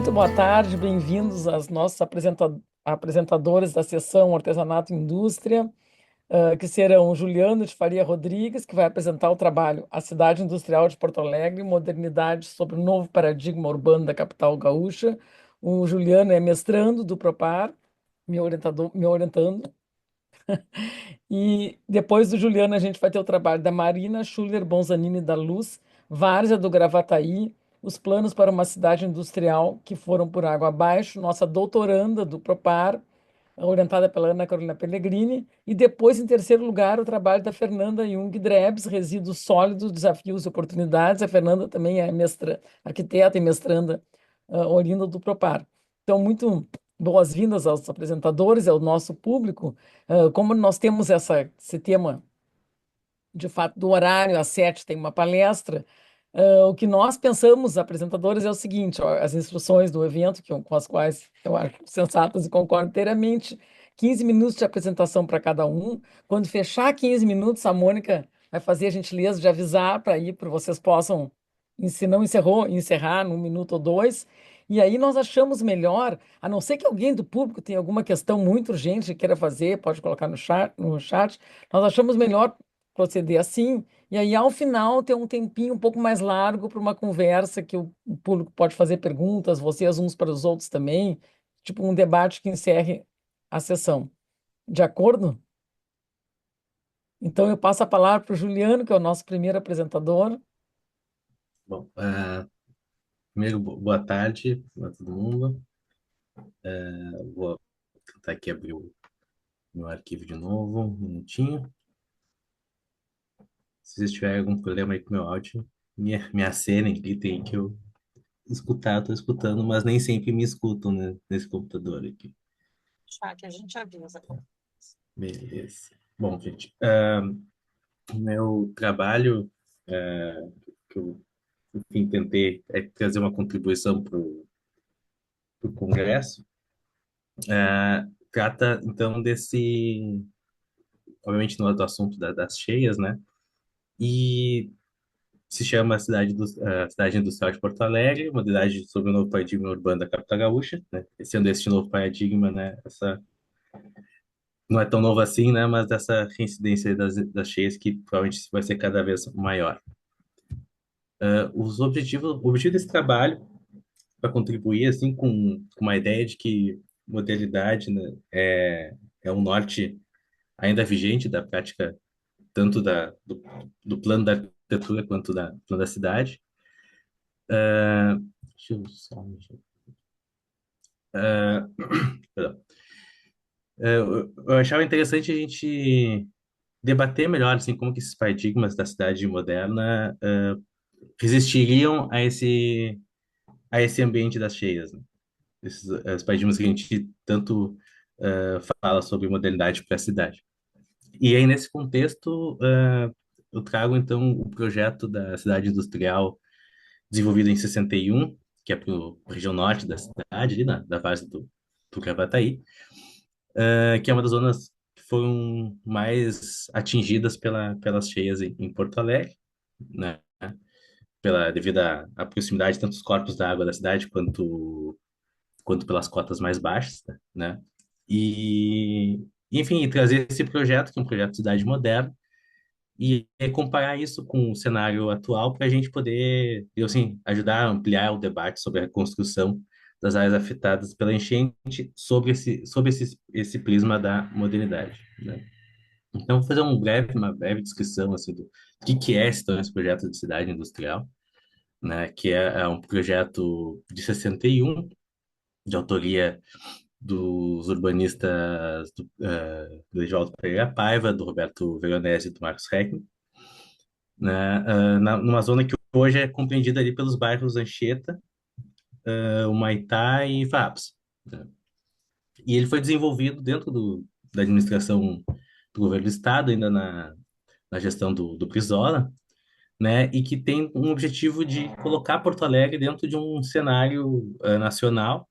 Muito boa tarde, bem-vindos aos nossos apresentadores da sessão Artesanato e Indústria, que serão o Juliano de Faria Rodrigues, que vai apresentar o trabalho A Cidade Industrial de Porto Alegre, Modernidade sobre o Novo Paradigma Urbano da Capital Gaúcha. O Juliano é mestrando do Propar, me orientando. E depois do Juliano, a gente vai ter o trabalho da Marina Schuller Bonzanini da Luz, Várzea do Gravataí, os planos para uma cidade industrial que foram por água abaixo, nossa doutoranda do Propar, orientada pela Ana Carolina Pellegrini, e depois, em terceiro lugar, o trabalho da Fernanda Jung Drebs, Resíduos Sólidos, Desafios e Oportunidades. A Fernanda também é arquiteta e mestranda, oriunda do Propar. Então, muito boas-vindas aos apresentadores, ao nosso público. Como nós temos esse tema, de fato, do horário, às 7 tem uma palestra. O que nós pensamos, apresentadores, é o seguinte: ó, as instruções do evento, com as quais eu acho sensatas e concordo inteiramente, 15 minutos de apresentação para cada um. Quando fechar 15 minutos, a Mônica vai fazer a gentileza de avisar para vocês possam, se não encerrar num minuto ou dois. E aí nós achamos melhor, a não ser que alguém do público tenha alguma questão muito urgente que queira fazer, pode colocar no chat. Nós achamos melhor proceder assim, e aí ao final ter um tempinho um pouco mais largo para uma conversa que o público pode fazer perguntas, vocês uns para os outros também, tipo um debate que encerre a sessão. De acordo? Então eu passo a palavra para o Juliano, que é o nosso primeiro apresentador. Bom, primeiro, boa tarde a todo mundo. Vou tentar aqui abrir o meu arquivo de novo, um minutinho. Se vocês tiverem algum problema aí com o meu áudio, me acenem, gritem que eu estou escutando, mas nem sempre me escutam, né, nesse computador aqui. Chat, a gente avisa. Beleza. Bom, gente, meu trabalho, que eu, enfim, tentei trazer uma contribuição para o Congresso, trata, então, obviamente, não é do assunto das cheias, né? E se chama Cidade Industrial de Porto Alegre, uma cidade sobre o novo paradigma urbano da capital gaúcha, né? Sendo este novo paradigma, né? Não é tão novo assim, né? Mas dessa reincidência das cheias que provavelmente vai ser cada vez maior. O objetivo desse trabalho para contribuir assim com uma ideia de que modernidade, né, é um norte ainda vigente da prática tanto do plano da arquitetura quanto da plano da cidade. Deixa eu só. Perdão. Eu achava interessante a gente debater melhor assim, como que esses paradigmas da cidade moderna resistiriam a esse ambiente das cheias, né? Esses paradigmas que a gente tanto fala sobre modernidade para a cidade. E aí, nesse contexto, eu trago, então, o projeto da cidade industrial desenvolvido em 61, que é para a região norte da cidade, ali da Várzea do Gravataí, que é uma das zonas que foram mais atingidas pelas cheias em Porto Alegre, né? Devido à proximidade tanto dos corpos da água da cidade quanto pelas cotas mais baixas, né? E, enfim, trazer esse projeto, que é um projeto de cidade moderna, e comparar isso com o cenário atual para a gente poder, eu assim, ajudar a ampliar o debate sobre a construção das áreas afetadas pela enchente sobre esse prisma da modernidade, né? Então, vou fazer uma breve descrição assim, do que é esse projeto de cidade industrial, né? Que é um projeto de 61, de autoria dos urbanistas do Edivaldo Pereira Paiva, do Roberto Veronese e do Marcos Reckman, né, numa zona que hoje é compreendida ali pelos bairros Anchieta, Humaitá e Farrapos, né? E ele foi desenvolvido dentro da administração do governo do estado, ainda na gestão do Brizola, né, e que tem um objetivo de colocar Porto Alegre dentro de um cenário nacional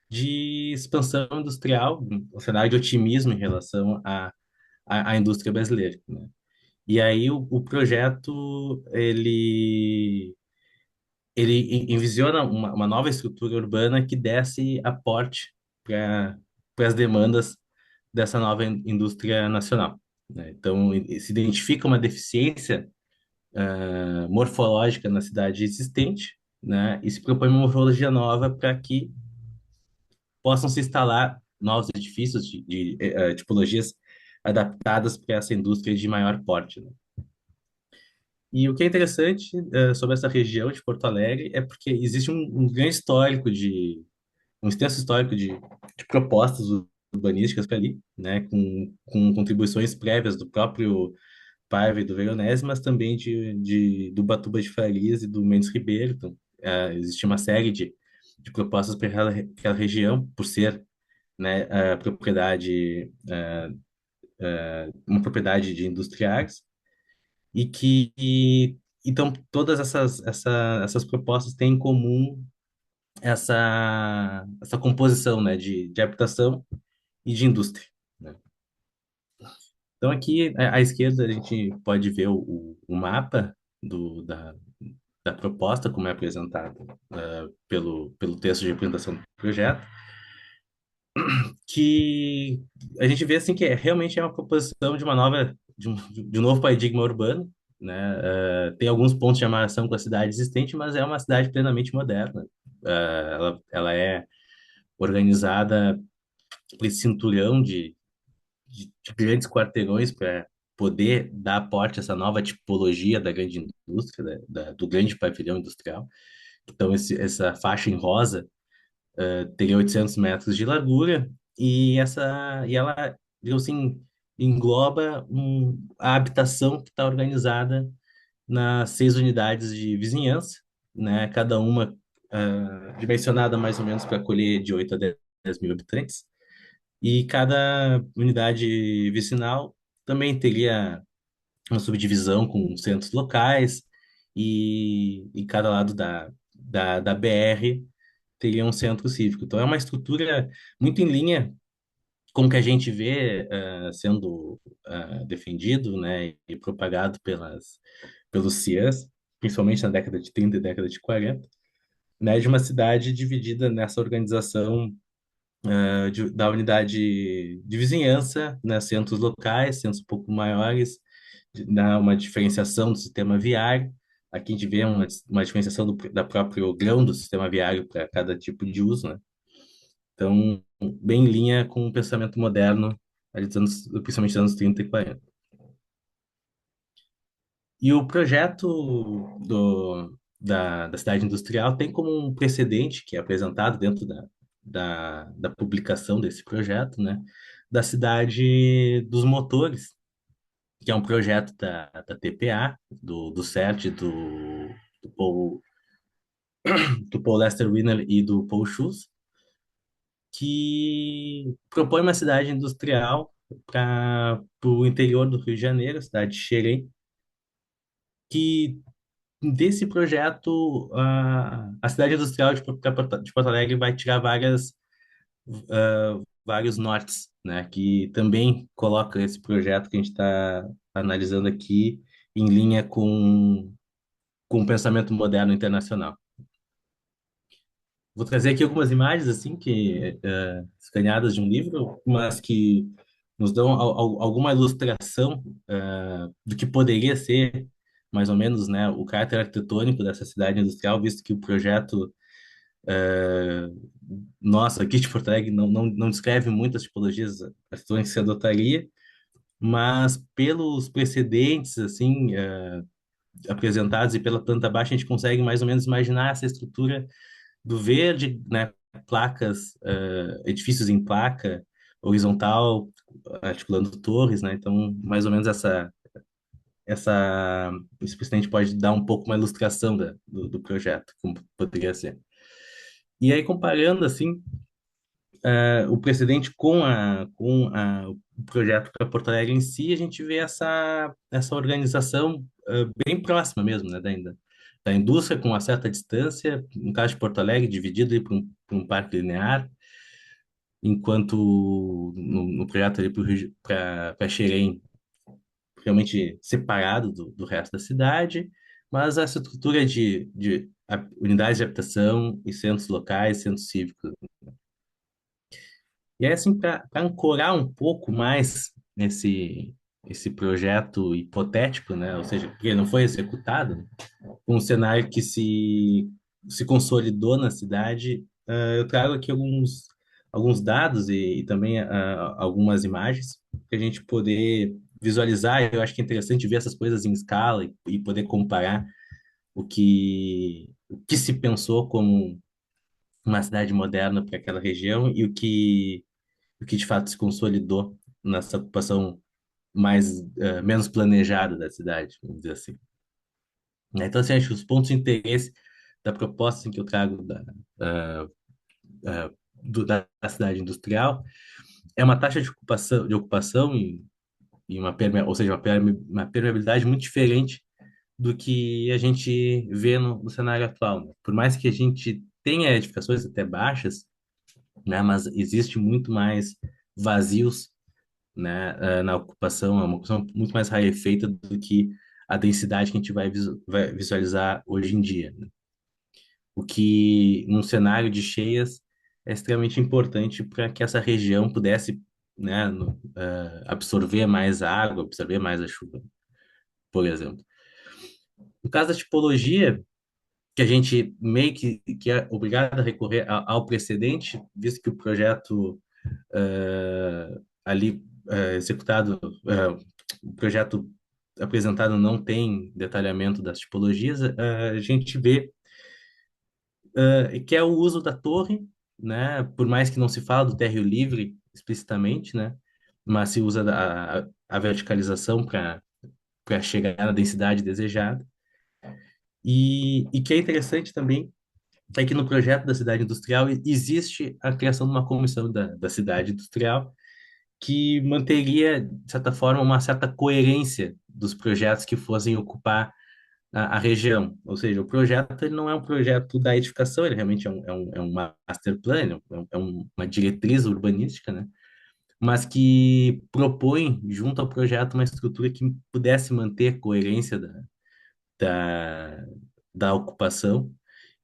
de expansão industrial, um cenário de otimismo em relação à indústria brasileira, né? E aí o projeto, ele ele envisiona uma nova estrutura urbana que desse aporte para as demandas dessa nova indústria nacional, né? Então, se identifica uma deficiência morfológica na cidade existente, né? E se propõe uma morfologia nova para que possam se instalar novos edifícios de tipologias adaptadas para essa indústria de maior porte, né? E o que é interessante sobre essa região de Porto Alegre é porque existe um grande histórico um extenso histórico de propostas urbanísticas para ali, né, com contribuições prévias do próprio Paiva e do Veronese, mas também do Batuba de Farias e do Mendes Ribeiro. Então, existe uma série de propostas para aquela região, por ser, né, a propriedade, uma propriedade de industriais, e então, todas essas propostas têm em comum essa composição, né, de habitação e de indústria, né? Então, aqui à esquerda, a gente pode ver o mapa da proposta, como é apresentado pelo texto de apresentação do projeto, que a gente vê assim que realmente é uma proposição de uma nova, de um novo paradigma urbano, né? Tem alguns pontos de amarração com a cidade existente, mas é uma cidade plenamente moderna. Ela é organizada por esse cinturão de grandes quarteirões para poder dar aporte a essa nova tipologia da grande indústria, do grande pavilhão industrial. Então, essa faixa em rosa teria 800 metros de largura e ela, digamos assim, engloba a habitação que está organizada nas 6 unidades de vizinhança, né? Cada uma dimensionada mais ou menos para acolher de 8 a 10 mil habitantes. E cada unidade vicinal também teria uma subdivisão com centros locais e cada lado da BR teria um centro cívico. Então, é uma estrutura muito em linha com o que a gente vê sendo defendido, né, e propagado pelos CIAs, principalmente na década de 30 e década de 40, né, de uma cidade dividida nessa organização da unidade de vizinhança, né, centros locais, centros um pouco maiores, uma diferenciação do sistema viário. Aqui a gente vê uma diferenciação da próprio grão do sistema viário para cada tipo de uso, né? Então, bem em linha com o pensamento moderno, ali principalmente dos anos 30 e 40. E o projeto da cidade industrial tem como um precedente, que é apresentado dentro da publicação desse projeto, né, da cidade dos motores, que é um projeto da TPA, do CERT, do Paul Lester Wiener e do Paul Schulz, que propõe uma cidade industrial para o interior do Rio de Janeiro, a cidade de Xerém, que desse projeto, a cidade industrial de Porto Alegre vai tirar vários nortes, né? Que também coloca esse projeto que a gente está analisando aqui em linha com o pensamento moderno internacional. Vou trazer aqui algumas imagens, assim, escaneadas de um livro, mas que nos dão alguma ilustração do que poderia ser, mais ou menos, né, o caráter arquitetônico dessa cidade industrial, visto que o projeto é, nosso aqui de Porto Alegre não descreve muitas tipologias arquitetônicas que se adotaria, mas pelos precedentes, assim, apresentados e pela planta baixa, a gente consegue mais ou menos imaginar essa estrutura do verde, né, placas, edifícios em placa horizontal, articulando torres, né? Então, mais ou menos esse presidente pode dar um pouco uma ilustração do projeto, como poderia ser. E aí, comparando, assim, o precedente o projeto para Porto Alegre em si, a gente vê essa organização bem próxima mesmo, né, da indústria, com uma certa distância, no caso de Porto Alegre, dividido aí por um parque linear, enquanto no projeto ali para Xerém, realmente separado do resto da cidade, mas essa estrutura de unidades de habitação e centros locais, centros cívicos. E aí, assim, para ancorar um pouco mais esse projeto hipotético, né? Ou seja, que não foi executado, né? Um cenário que se consolidou na cidade, eu trago aqui alguns dados e também algumas imagens para a gente poder visualizar. Eu acho que é interessante ver essas coisas em escala e poder comparar o que se pensou como uma cidade moderna para aquela região e o que de fato se consolidou nessa ocupação menos planejada da cidade, vamos dizer assim. Né? Então, assim, acho que os pontos de interesse da proposta assim, que eu trago ah, da cidade industrial é uma taxa de ocupação e ou seja, uma permeabilidade muito diferente do que a gente vê no cenário atual, né? Por mais que a gente tenha edificações até baixas, né, mas existe muito mais vazios, né, na ocupação, é uma ocupação muito mais rarefeita do que a densidade que a gente vai visualizar hoje em dia, né? O que, num cenário de cheias, é extremamente importante para que essa região pudesse, né, absorver mais a água, absorver mais a chuva, por exemplo. No caso da tipologia, que a gente meio que é obrigado a recorrer ao precedente, visto que o projeto ali executado, o projeto apresentado não tem detalhamento das tipologias, a gente vê que é o uso da torre, né? Por mais que não se fale do térreo livre explicitamente, né? Mas se usa a verticalização para chegar na densidade desejada. E que é interessante também é que no projeto da cidade industrial existe a criação de uma comissão da cidade industrial que manteria, de certa forma, uma certa coerência dos projetos que fossem ocupar a região. Ou seja, o projeto ele não é um projeto da edificação, ele realmente é um master plan, uma diretriz urbanística, né? Mas que propõe, junto ao projeto, uma estrutura que pudesse manter a coerência da, da ocupação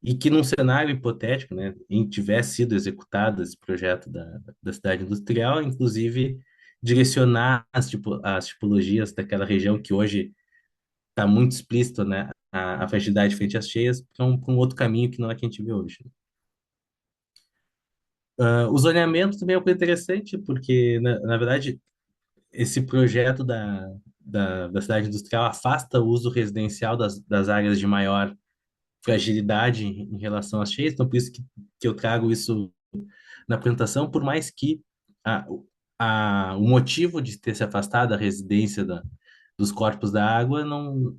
e que num cenário hipotético, né, em tivesse sido executado esse projeto da cidade industrial, inclusive direcionar as tipologias daquela região que hoje está muito explícito, né, a fragilidade frente às cheias, para um outro caminho que não é que a gente vê hoje. O zoneamento também é uma coisa interessante, porque, na verdade, esse projeto da cidade industrial afasta o uso residencial das áreas de maior fragilidade em relação às cheias, então por isso que eu trago isso na apresentação, por mais que a, o motivo de ter se afastado da residência dos corpos da água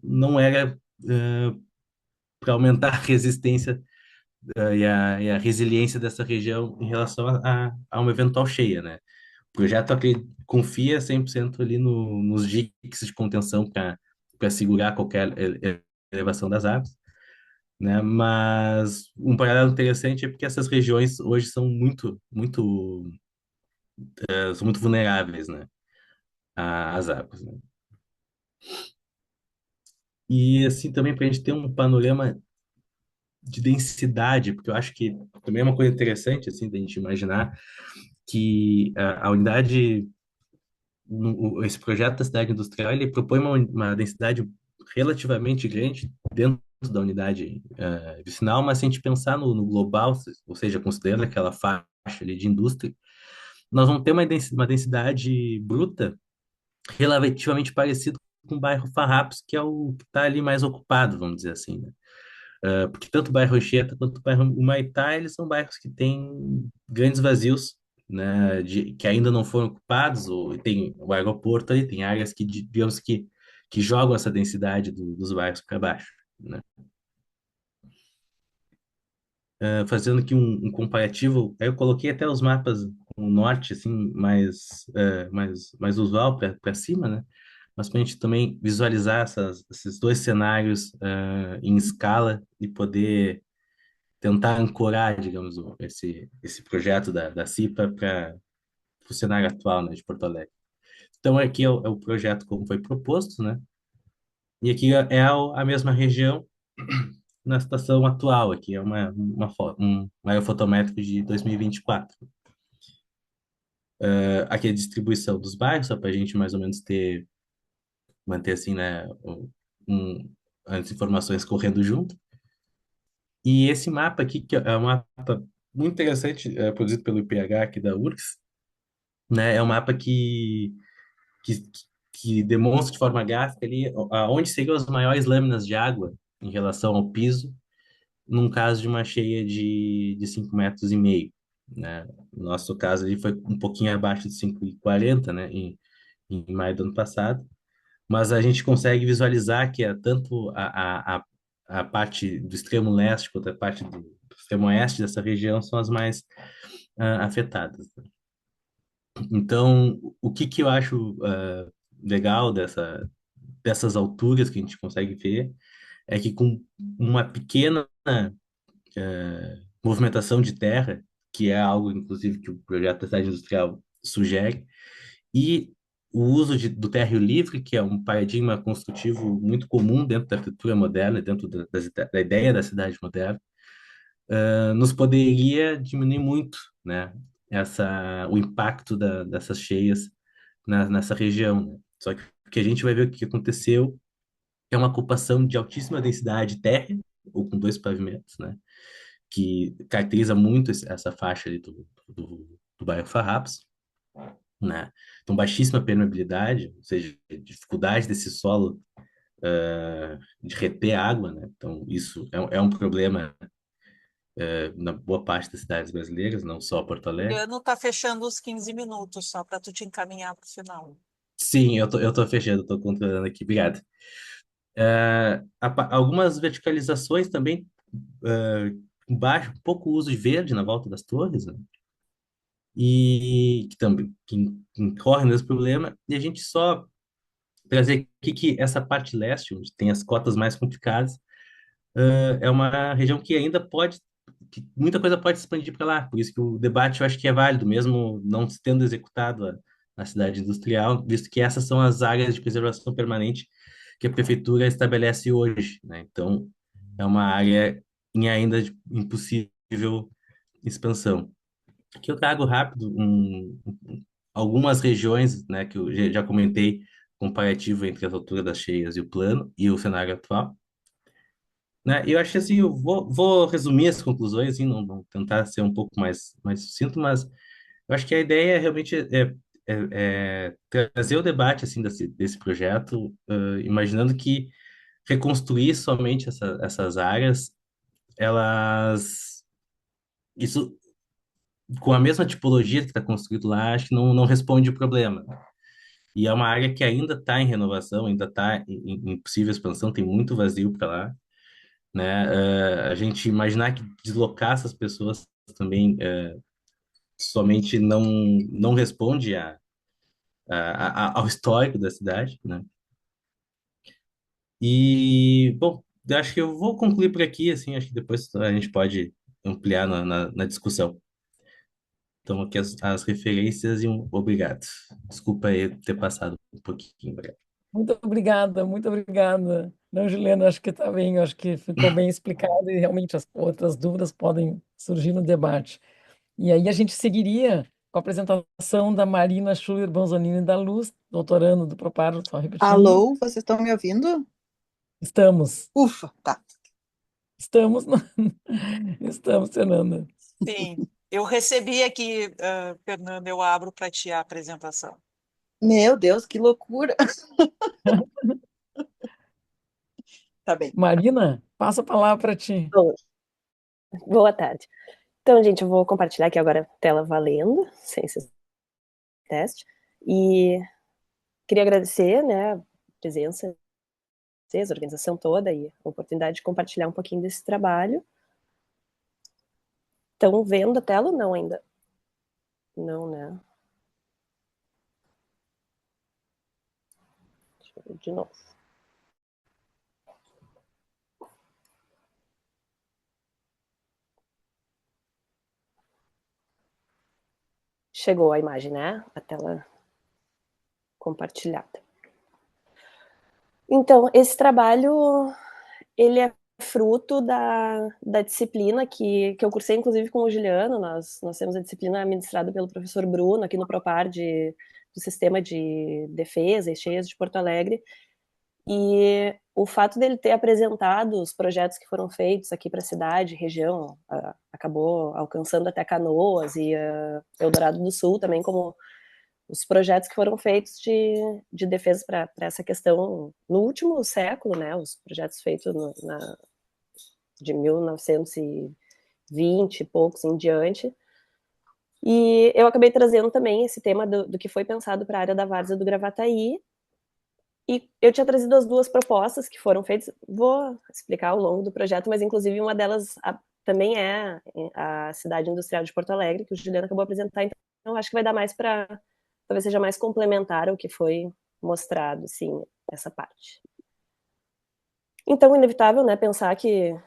não era para aumentar a resistência e a resiliência dessa região em relação a uma eventual cheia, né? O projeto confia 100% ali nos diques de contenção para segurar qualquer elevação das águas, né? Mas um paralelo interessante é porque essas regiões hoje são muito vulneráveis, né? Às águas, né? E assim também para a gente ter um panorama de densidade, porque eu acho que também é uma coisa interessante assim da gente imaginar que a unidade, esse projeto da cidade industrial, ele propõe uma densidade relativamente grande dentro da unidade vicinal, mas se a gente pensar no global, ou seja, considerando aquela faixa ali de indústria, nós vamos ter uma densidade bruta relativamente parecida com o bairro Farrapos, que é o que está ali mais ocupado, vamos dizer assim, né? Porque tanto o bairro Anchieta quanto o bairro Humaitá, eles são bairros que têm grandes vazios, né, que ainda não foram ocupados, ou tem o aeroporto ali, tem áreas que, digamos que jogam essa densidade dos bairros para baixo, né? Fazendo aqui um comparativo, aí eu coloquei até os mapas com o norte, assim, mais usual para cima, né? Mas para a gente também visualizar esses dois cenários em escala e poder tentar ancorar, digamos, esse projeto da CIPA para o cenário atual, né, de Porto Alegre. Então, aqui é o projeto como foi proposto, né? E aqui é a mesma região na situação atual. Aqui é um aerofotométrico de 2024. Aqui é a distribuição dos bairros, só para a gente mais ou menos manter assim, né, as informações correndo junto. E esse mapa aqui, que é um mapa muito interessante, produzido pelo IPH aqui da URGS, né, é um mapa que, que demonstra de forma gráfica ali aonde seriam as maiores lâminas de água em relação ao piso, num caso de uma cheia de 5,5 metros, né? No nosso caso ali foi um pouquinho abaixo de 5,40, né, em maio do ano passado, mas a gente consegue visualizar que é tanto a parte do extremo leste quanto a parte do extremo oeste dessa região são as mais afetadas. Então, o que que eu acho legal dessas alturas que a gente consegue ver é que com uma pequena movimentação de terra, que é algo, inclusive, que o projeto da cidade industrial sugere, e o uso do térreo livre, que é um paradigma construtivo muito comum dentro da arquitetura moderna, dentro da ideia da cidade moderna, nos poderia diminuir muito, né, o impacto dessas cheias nessa região, né? Só que o que a gente vai ver o que aconteceu é uma ocupação de altíssima densidade térrea, ou com dois pavimentos, né, que caracteriza muito essa faixa ali do bairro Farrapos, né? Então, baixíssima permeabilidade, ou seja, dificuldade desse solo de reter água, né? Então, isso é um problema na boa parte das cidades brasileiras, não só Porto Alegre. Juliano está fechando os 15 minutos, só para tu te encaminhar para o final. Sim, eu tô fechando, tô controlando aqui, obrigado. Algumas verticalizações também, com baixo, pouco uso de verde na volta das torres, né? E que também que incorre nesse problema, e a gente só trazer aqui que essa parte leste, onde tem as cotas mais complicadas, é uma região que ainda que muita coisa pode se expandir para lá. Por isso que o debate eu acho que é válido, mesmo não se tendo executado a cidade industrial, visto que essas são as áreas de preservação permanente que a prefeitura estabelece hoje, né? Então, é uma área em ainda de impossível expansão. Aqui eu trago rápido algumas regiões, né, que eu já comentei, comparativo entre as alturas das cheias e o plano e o cenário atual, né? E eu acho que assim, eu vou resumir as conclusões, assim, não tentar ser um pouco mais sucinto, mas eu acho que a ideia realmente trazer o debate assim desse projeto, imaginando que reconstruir somente essas áreas, elas isso com a mesma tipologia que está construído lá, acho que não responde o problema. E é uma área que ainda está em renovação, ainda está em possível expansão, tem muito vazio para lá, né? A gente imaginar que deslocar essas pessoas também somente não responde ao histórico da cidade, né? E, bom, eu acho que eu vou concluir por aqui, assim, acho que depois a gente pode ampliar na discussão. Então, aqui as referências e um obrigado. Desculpa aí ter passado um pouquinho. Obrigado. Muito obrigada, muito obrigada. Não, Juliana, acho que está bem, acho que ficou bem explicado e realmente as outras dúvidas podem surgir no debate. E aí a gente seguiria com a apresentação da Marina Schuller Bonzanini da Luz, doutorando do Proparo, só repetindo. Alô, vocês estão me ouvindo? Estamos, Ufa, tá. estamos, estamos, Fernanda. Sim, eu recebi aqui, Fernanda, eu abro para ti a apresentação. Meu Deus, que loucura. Tá bem. Marina, passa a palavra para ti. Bom, boa tarde. Então, gente, eu vou compartilhar aqui agora a tela valendo, sem esse teste. E queria agradecer, né, a presença, vocês, a organização toda e a oportunidade de compartilhar um pouquinho desse trabalho. Estão vendo a tela ou não ainda? Não, né? Deixa eu ver de novo. Chegou a imagem, né? A tela compartilhada. Então, esse trabalho, ele é fruto da disciplina que eu cursei, inclusive, com o Juliano. Nós temos a disciplina ministrada pelo professor Bruno, aqui no Propar, do Sistema de Defesa e Cheias de Porto Alegre. E o fato dele ter apresentado os projetos que foram feitos aqui para a cidade, região, acabou alcançando até Canoas e Eldorado do Sul também, como os projetos que foram feitos de defesa para essa questão no último século, né? Os projetos feitos de 1920 e poucos em diante. E eu acabei trazendo também esse tema do que foi pensado para a área da várzea do Gravataí. E eu tinha trazido as duas propostas que foram feitas, vou explicar ao longo do projeto, mas inclusive uma delas também é a cidade industrial de Porto Alegre, que o Juliano acabou de apresentar, então acho que vai dar mais para, talvez seja mais complementar ao que foi mostrado, sim, essa parte. Então, inevitável, né, pensar que,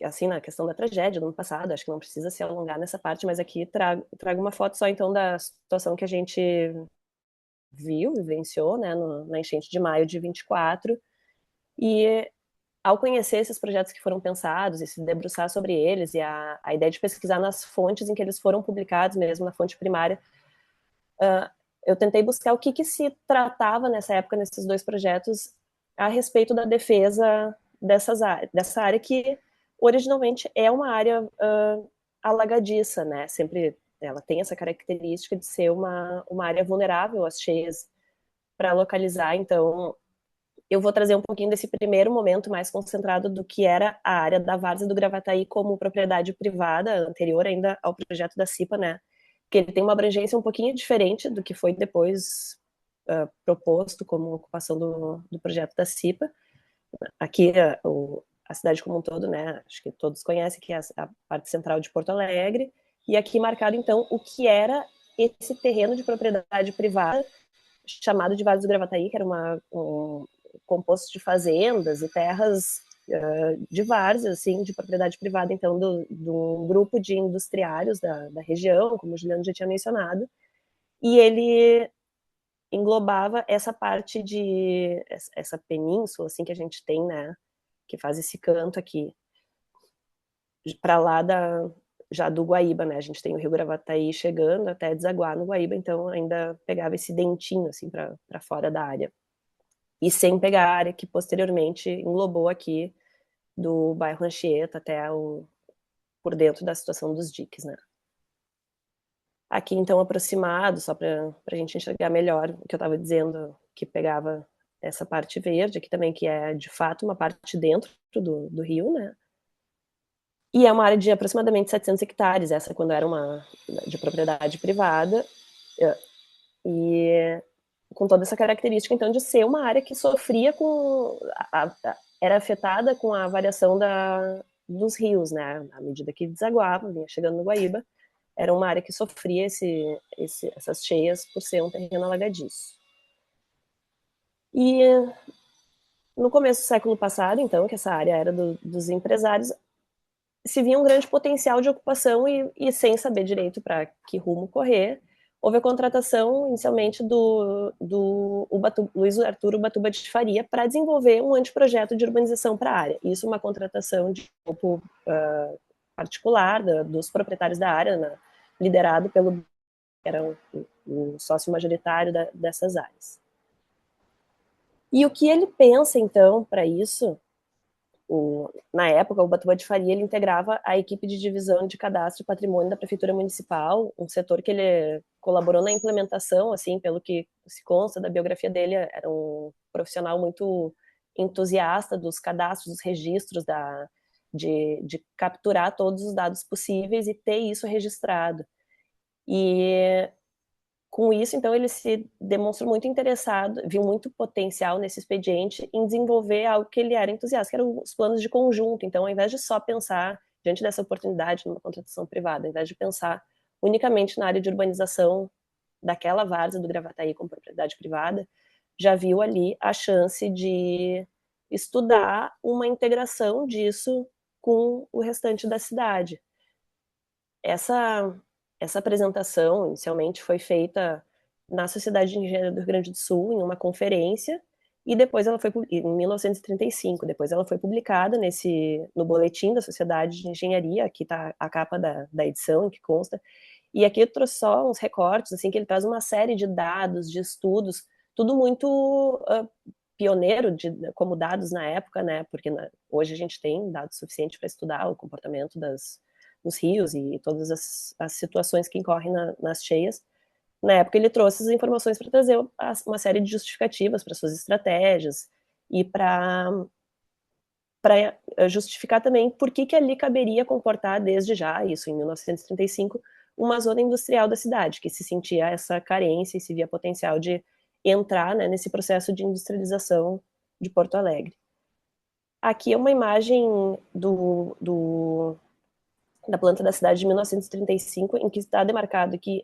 assim, na questão da tragédia do ano passado, acho que não precisa se alongar nessa parte, mas aqui trago uma foto só, então, da situação que a gente vivenciou, né, na enchente de maio de 24, e ao conhecer esses projetos que foram pensados e se debruçar sobre eles, e a ideia de pesquisar nas fontes em que eles foram publicados, mesmo na fonte primária, eu tentei buscar o que se tratava nessa época, nesses dois projetos, a respeito da defesa dessa área que originalmente é uma área alagadiça, né? Sempre ela tem essa característica de ser uma área vulnerável às cheias para localizar. Então, eu vou trazer um pouquinho desse primeiro momento mais concentrado do que era a área da várzea do Gravataí como propriedade privada, anterior ainda ao projeto da CIPA, né? Que ele tem uma abrangência um pouquinho diferente do que foi depois proposto como ocupação do projeto da CIPA. Aqui, a cidade como um todo, né? Acho que todos conhecem que é a parte central de Porto Alegre, e aqui marcado, então, o que era esse terreno de propriedade privada, chamado de Vale do Gravataí, que era um composto de fazendas e terras de várzea, assim, de propriedade privada, então, do grupo de industriários da região, como o Juliano já tinha mencionado, e ele englobava essa parte essa península, assim, que a gente tem, né, que faz esse canto aqui, para lá já do Guaíba, né, a gente tem o Rio Gravataí chegando até desaguar no Guaíba, então ainda pegava esse dentinho, assim, para fora da área. E sem pegar a área que posteriormente englobou aqui do bairro Anchieta até por dentro da situação dos diques, né. Aqui, então, aproximado, só para a gente enxergar melhor o que eu estava dizendo, que pegava essa parte verde aqui também, que é, de fato, uma parte dentro do rio, né. E é uma área de aproximadamente 700 hectares, essa quando era de propriedade privada, e com toda essa característica, então, de ser uma área que sofria era afetada com a variação dos rios, né, à medida que desaguava, vinha chegando no Guaíba, era uma área que sofria essas cheias por ser um terreno alagadiço. E no começo do século passado, então, que essa área era dos empresários, se via um grande potencial de ocupação e sem saber direito para que rumo correr, houve a contratação inicialmente do Luiz Arthur Ubatuba de Faria para desenvolver um anteprojeto de urbanização para a área. Isso é uma contratação de grupo particular dos proprietários da área, né, liderado pelo que era o sócio majoritário dessas áreas. E o que ele pensa, então, para isso, na época, o Ubatuba de Faria ele integrava a equipe de divisão de cadastro e patrimônio da Prefeitura Municipal, um setor que ele colaborou na implementação, assim, pelo que se consta da biografia dele, era um profissional muito entusiasta dos cadastros, dos registros, de capturar todos os dados possíveis e ter isso registrado. E com isso, então, ele se demonstrou muito interessado, viu muito potencial nesse expediente em desenvolver algo que ele era entusiasta, que eram os planos de conjunto. Então, ao invés de só pensar, diante dessa oportunidade, numa contratação privada, ao invés de pensar unicamente na área de urbanização daquela várzea do Gravataí como propriedade privada, já viu ali a chance de estudar uma integração disso com o restante da cidade. Essa apresentação, inicialmente, foi feita na Sociedade de Engenharia do Rio Grande do Sul, em uma conferência, e depois ela foi, em 1935, depois ela foi publicada no Boletim da Sociedade de Engenharia, aqui está a capa da edição em que consta, e aqui eu trouxe só uns recortes, assim, que ele traz uma série de dados, de estudos, tudo muito pioneiro como dados na época, né, porque hoje a gente tem dados suficientes para estudar o comportamento dos rios e todas as situações que incorrem nas cheias. Na época ele trouxe as informações para trazer uma série de justificativas para suas estratégias e para justificar também por que ali caberia comportar desde já, isso em 1935, uma zona industrial da cidade, que se sentia essa carência e se via potencial de entrar, né, nesse processo de industrialização de Porto Alegre. Aqui é uma imagem da planta da cidade de 1935, em que está demarcado que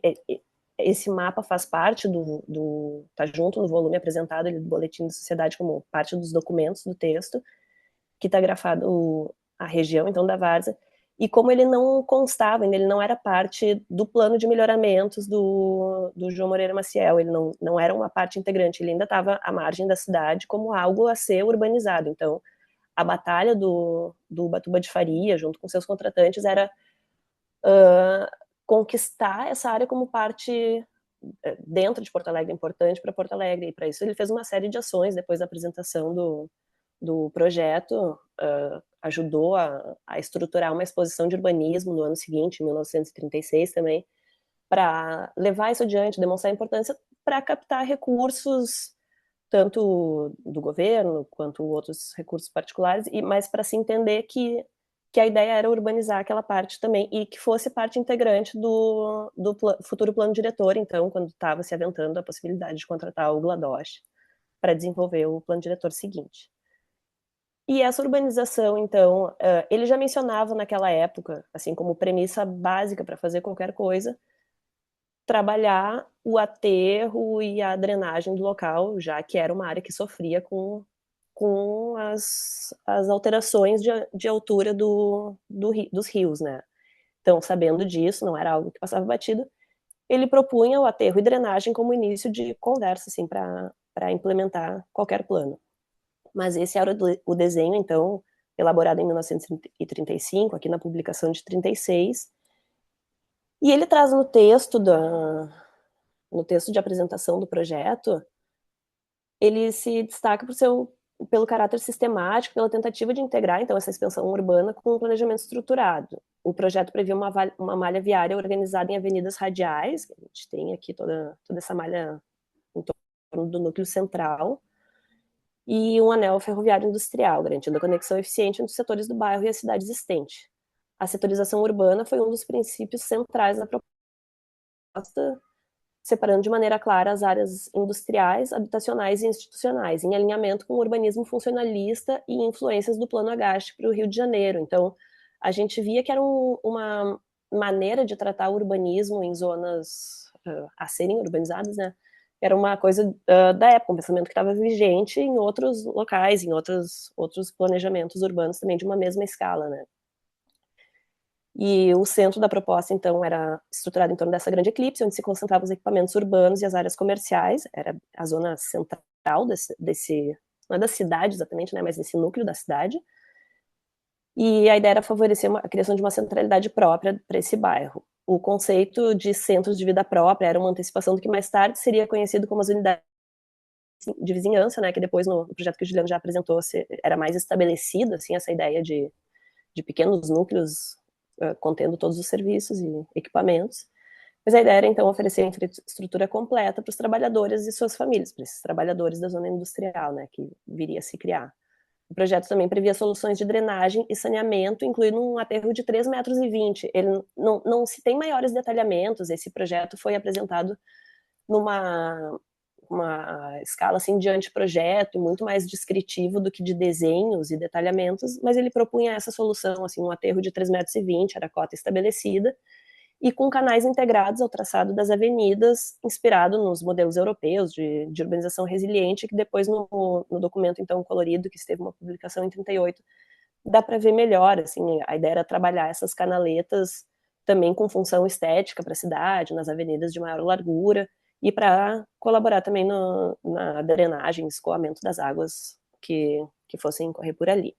esse mapa faz parte está junto no volume apresentado do Boletim da Sociedade como parte dos documentos do texto, que está grafado a região, então, da várzea, e como ele não constava, ele não era parte do plano de melhoramentos do João Moreira Maciel, ele não era uma parte integrante, ele ainda estava à margem da cidade como algo a ser urbanizado. Então, a batalha do Ubatuba de Faria, junto com seus contratantes, era conquistar essa área como parte dentro de Porto Alegre, importante para Porto Alegre, e para isso ele fez uma série de ações depois da apresentação do projeto, ajudou a estruturar uma exposição de urbanismo no ano seguinte, em 1936 também, para levar isso adiante, demonstrar a importância para captar recursos, tanto do governo quanto outros recursos particulares, mas para se entender que a ideia era urbanizar aquela parte também, e que fosse parte integrante do futuro plano diretor, então, quando estava se aventando a possibilidade de contratar o GLADOS para desenvolver o plano diretor seguinte. E essa urbanização, então, ele já mencionava naquela época, assim como premissa básica para fazer qualquer coisa, trabalhar o aterro e a drenagem do local, já que era uma área que sofria com as alterações de altura dos rios, né? Então, sabendo disso, não era algo que passava batido, ele propunha o aterro e drenagem como início de conversa, assim, para implementar qualquer plano. Mas esse era o desenho, então, elaborado em 1935, aqui na publicação de 36, e ele traz no texto de apresentação do projeto, ele se destaca pelo caráter sistemático, pela tentativa de integrar, então, essa expansão urbana com um planejamento estruturado. O projeto previa uma malha viária organizada em avenidas radiais, a gente tem aqui toda essa malha em torno do núcleo central, e um anel ferroviário industrial, garantindo a conexão eficiente entre os setores do bairro e a cidade existente. A setorização urbana foi um dos princípios centrais da proposta, separando de maneira clara as áreas industriais, habitacionais e institucionais, em alinhamento com o urbanismo funcionalista e influências do Plano Agache para o Rio de Janeiro. Então, a gente via que era uma maneira de tratar o urbanismo em zonas a serem urbanizadas, né? Era uma coisa da época, um pensamento que estava vigente em outros locais, em outros planejamentos urbanos também de uma mesma escala, né? E o centro da proposta, então, era estruturado em torno dessa grande eclipse, onde se concentravam os equipamentos urbanos e as áreas comerciais, era a zona central não é da cidade exatamente, né, mas desse núcleo da cidade. E a ideia era favorecer a criação de uma centralidade própria para esse bairro. O conceito de centros de vida própria era uma antecipação do que mais tarde seria conhecido como as unidades de vizinhança, né, que depois no projeto que o Juliano já apresentou era mais estabelecido, assim, essa ideia de pequenos núcleos contendo todos os serviços e equipamentos. Mas a ideia era, então, oferecer a infraestrutura completa para os trabalhadores e suas famílias, para esses trabalhadores da zona industrial, né, que viria a se criar. O projeto também previa soluções de drenagem e saneamento, incluindo um aterro de 3,20 metros. Ele não se tem maiores detalhamentos, esse projeto foi apresentado numa escala assim, de anteprojeto, muito mais descritivo do que de desenhos e detalhamentos, mas ele propunha essa solução, assim, um aterro de 3,20 metros, era a cota estabelecida, e com canais integrados ao traçado das avenidas, inspirado nos modelos europeus de urbanização resiliente, que depois no documento, então, colorido, que teve uma publicação em 38, dá para ver melhor, assim, a ideia era trabalhar essas canaletas também com função estética para a cidade, nas avenidas de maior largura, e para colaborar também na drenagem, escoamento das águas que fossem correr por ali.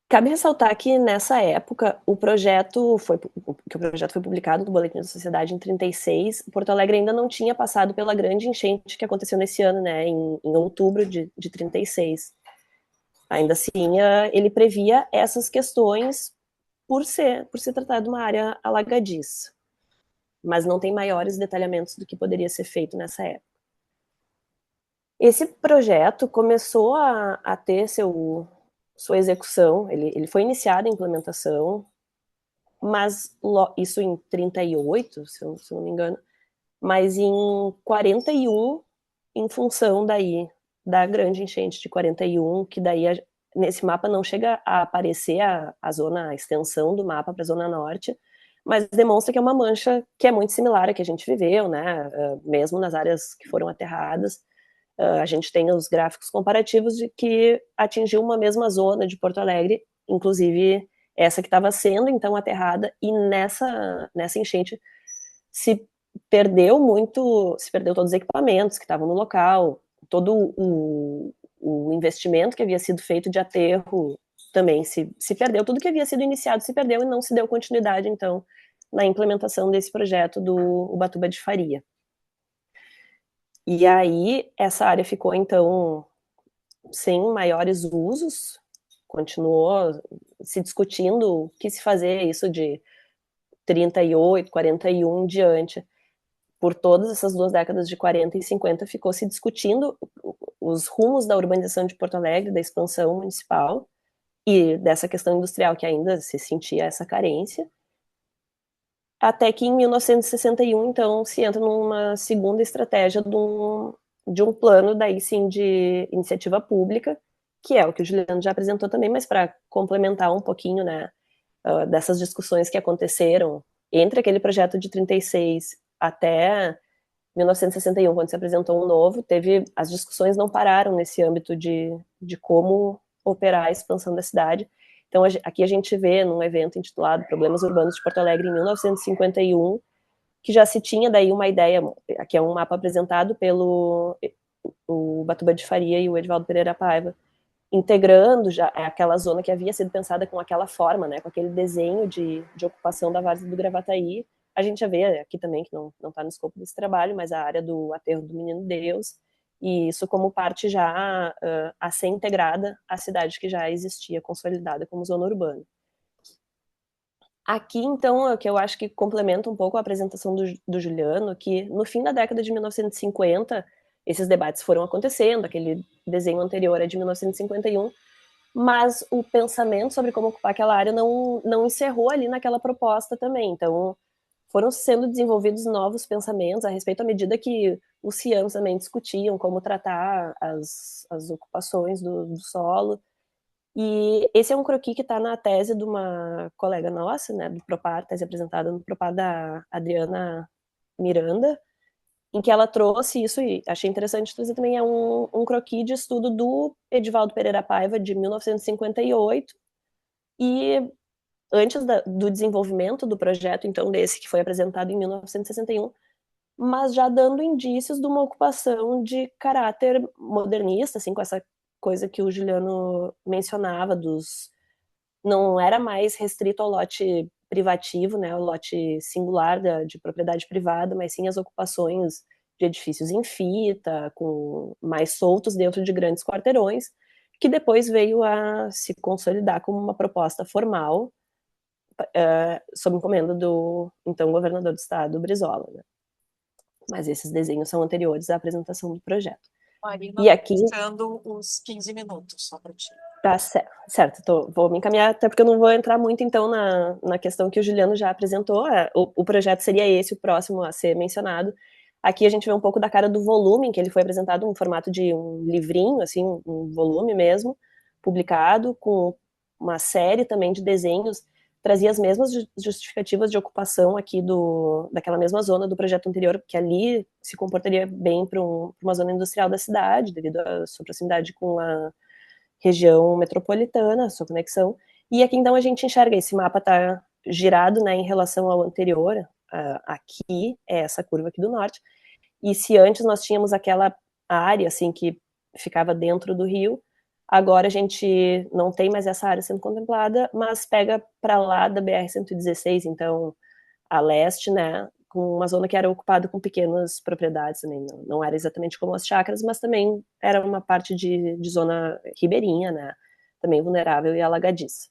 Cabe ressaltar que, nessa época, o projeto foi publicado no Boletim da Sociedade em 36. Porto Alegre ainda não tinha passado pela grande enchente que aconteceu nesse ano, né, em outubro de 36. Ainda assim, ele previa essas questões por se tratar de uma área alagadiça, mas não tem maiores detalhamentos do que poderia ser feito nessa época. Esse projeto começou a ter sua execução, ele foi iniciado a implementação, mas isso em 38, se eu não me engano, mas em 41, em função daí da grande enchente de 41, que daí nesse mapa não chega a aparecer a extensão do mapa para a zona norte, mas demonstra que é uma mancha que é muito similar à que a gente viveu, né? Mesmo nas áreas que foram aterradas. A gente tem os gráficos comparativos de que atingiu uma mesma zona de Porto Alegre, inclusive essa que estava sendo então aterrada, e nessa enchente se perdeu todos os equipamentos que estavam no local, todo o investimento que havia sido feito de aterro também se perdeu, tudo que havia sido iniciado se perdeu e não se deu continuidade, então, na implementação desse projeto do Ubatuba de Faria. E aí, essa área ficou, então, sem maiores usos, continuou se discutindo o que se fazer isso de 38, 41 em diante. Por todas essas 2 décadas de 40 e 50, ficou se discutindo os rumos da urbanização de Porto Alegre, da expansão municipal e dessa questão industrial que ainda se sentia essa carência, até que em 1961, então, se entra numa segunda estratégia de um plano, daí sim, de iniciativa pública, que é o que o Juliano já apresentou também, mas para complementar um pouquinho, né, dessas discussões que aconteceram entre aquele projeto de 36 até 1961, quando se apresentou um novo, as discussões não pararam nesse âmbito de como operar a expansão da cidade. Então, aqui a gente vê, num evento intitulado Problemas Urbanos de Porto Alegre, em 1951, que já se tinha daí uma ideia, aqui é um mapa apresentado pelo o Batuba de Faria e o Edivaldo Pereira Paiva, integrando já aquela zona que havia sido pensada com aquela forma, né, com aquele desenho de ocupação da várzea do Gravataí. A gente já vê aqui também, que não está no escopo desse trabalho, mas a área do aterro do Menino Deus, e isso como parte já a ser integrada à cidade que já existia, consolidada como zona urbana. Aqui, então, que eu acho que complementa um pouco a apresentação do Juliano, que no fim da década de 1950, esses debates foram acontecendo, aquele desenho anterior é de 1951, mas o pensamento sobre como ocupar aquela área não encerrou ali naquela proposta também. Então, foram sendo desenvolvidos novos pensamentos a respeito à medida que os cianos também discutiam como tratar as ocupações do solo. E esse é um croquis que está na tese de uma colega nossa, né, do Propar, tese apresentada no Propar da Adriana Miranda, em que ela trouxe isso, e achei interessante trazer também um croquis de estudo do Edivaldo Pereira Paiva, de 1958, e antes do desenvolvimento do projeto, então, desse que foi apresentado em 1961, mas já dando indícios de uma ocupação de caráter modernista, assim, com essa coisa que o Juliano mencionava, não era mais restrito ao lote privativo, né, ao lote singular de propriedade privada, mas sim as ocupações de edifícios em fita, com mais soltos dentro de grandes quarteirões, que depois veio a se consolidar como uma proposta formal, sob encomenda do então governador do estado, Brizola, né? Mas esses desenhos são anteriores à apresentação do projeto. Marina, E aqui usando os 15 minutos, só para ti. tá certo, vou me encaminhar, até porque eu não vou entrar muito então na questão que o Juliano já apresentou. O projeto seria esse, o próximo a ser mencionado. Aqui a gente vê um pouco da cara do volume, em que ele foi apresentado no formato de um livrinho, assim, um volume mesmo, publicado, com uma série também de desenhos, trazia as mesmas justificativas de ocupação aqui daquela mesma zona do projeto anterior, que ali se comportaria bem para uma zona industrial da cidade, devido à sua proximidade com a região metropolitana, sua conexão. E aqui então a gente enxerga, esse mapa está girado, né, em relação ao anterior, aqui é essa curva aqui do norte. E se antes nós tínhamos aquela área assim que ficava dentro do rio, agora a gente não tem mais essa área sendo contemplada, mas pega para lá da BR-116, então a leste, né, com uma zona que era ocupada com pequenas propriedades também, não era exatamente como as chácaras, mas também era uma parte de zona ribeirinha, né, também vulnerável e alagadiça.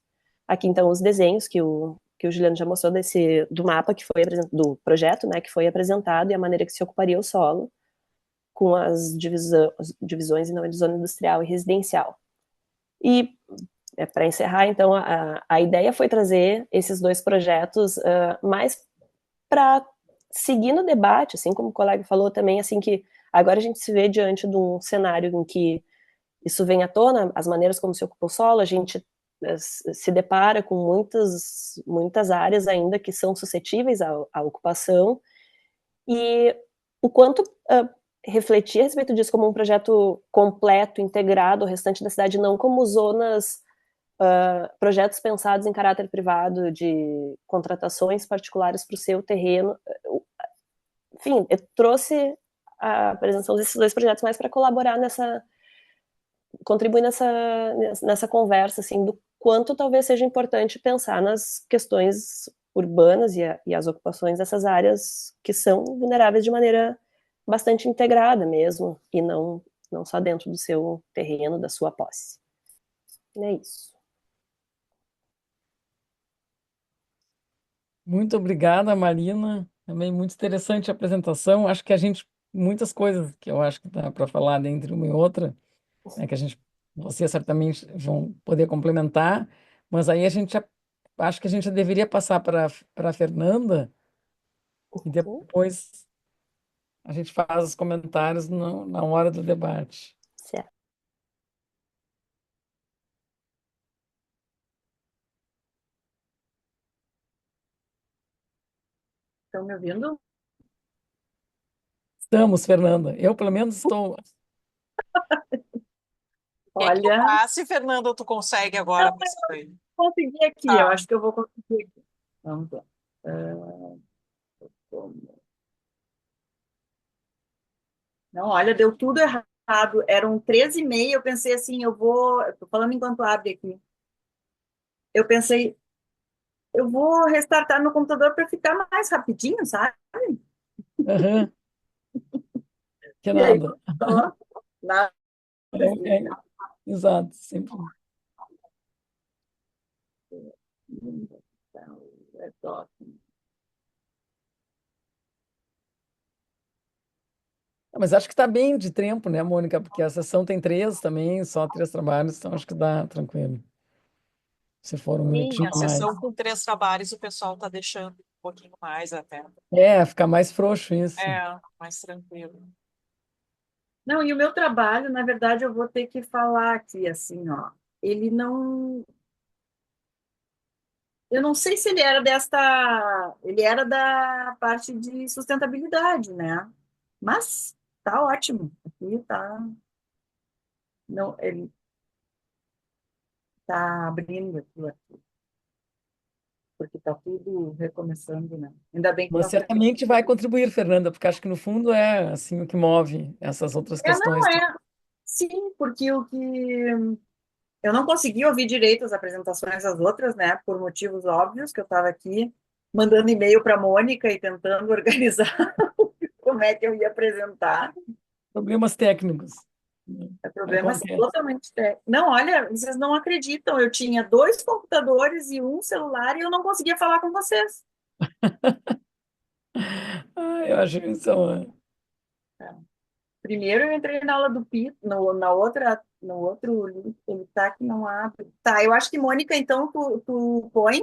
Aqui então os desenhos que o Juliano já mostrou do mapa que foi do projeto, né, que foi apresentado e a maneira que se ocuparia o solo com as divisões então, de zona industrial e residencial. E para encerrar, então, a ideia foi trazer esses dois projetos mais para seguir no debate, assim como o colega falou também, assim que agora a gente se vê diante de um cenário em que isso vem à tona, as maneiras como se ocupa o solo, a gente se depara com muitas áreas ainda que são suscetíveis à ocupação, e o quanto refletir a respeito disso como um projeto completo, integrado ao restante da cidade, não como zonas, projetos pensados em caráter privado, de contratações particulares para o seu terreno. Enfim, eu trouxe a apresentação desses dois projetos mais para colaborar contribuir nessa conversa, assim, do quanto talvez seja importante pensar nas questões urbanas e as ocupações dessas áreas que são vulneráveis de maneira bastante integrada mesmo, e não só dentro do seu terreno, da sua posse. É isso. Muito obrigada, Marina. Também muito interessante a apresentação. Acho que muitas coisas que eu acho que dá para falar entre uma e outra, né, que vocês certamente vão poder complementar, mas aí acho que a gente já deveria passar para a Fernanda e depois a gente faz os comentários na hora do debate. Certo. Estão me ouvindo? Estamos, Fernanda. Eu, pelo menos, estou. Quer que eu Olha, passe, Fernando, ou tu consegue agora? consegui aqui, eu Tá. acho que eu vou conseguir aqui. Vamos lá. Não, olha, deu tudo errado. Eram 13h30, eu pensei assim, tô falando enquanto abre aqui. Eu pensei, eu vou restartar meu computador para ficar mais rapidinho, sabe? Aham, que E aí, nada. nada assim. É, exato, sempre. É top. Mas acho que está bem de tempo, né, Mônica? Porque a sessão tem três também, só três trabalhos, então acho que dá tranquilo. Se for um Sim, minutinho a a mais. sessão com 3 trabalhos o pessoal está deixando um pouquinho mais até. Fica mais frouxo isso. É, mais tranquilo. Não, e o meu trabalho, na verdade, eu vou ter que falar aqui, assim, ó. Ele não. Eu não sei se ele era desta. Ele era da parte de sustentabilidade, né? Mas tá ótimo. Aqui tá. Não, ele tá abrindo aqui, porque tá tudo recomeçando, né? Ainda bem que Mas não foi. certamente vai contribuir, Fernanda, porque acho que no fundo é assim o que move essas outras Não questões. é. Sim, porque o que. Eu não consegui ouvir direito as apresentações das outras, né? Por motivos óbvios, que eu estava aqui mandando e-mail para a Mônica e tentando organizar como é que eu ia apresentar. Problemas técnicos. Problemas Acontece. totalmente técnicos. Não, olha, vocês não acreditam. Eu tinha 2 computadores e um celular e eu não conseguia falar com vocês. Eu acho que isso é Primeiro eu entrei na aula do Pito, no outro link, ele tá que não abre. Tá, eu acho que, Mônica, então tu põe.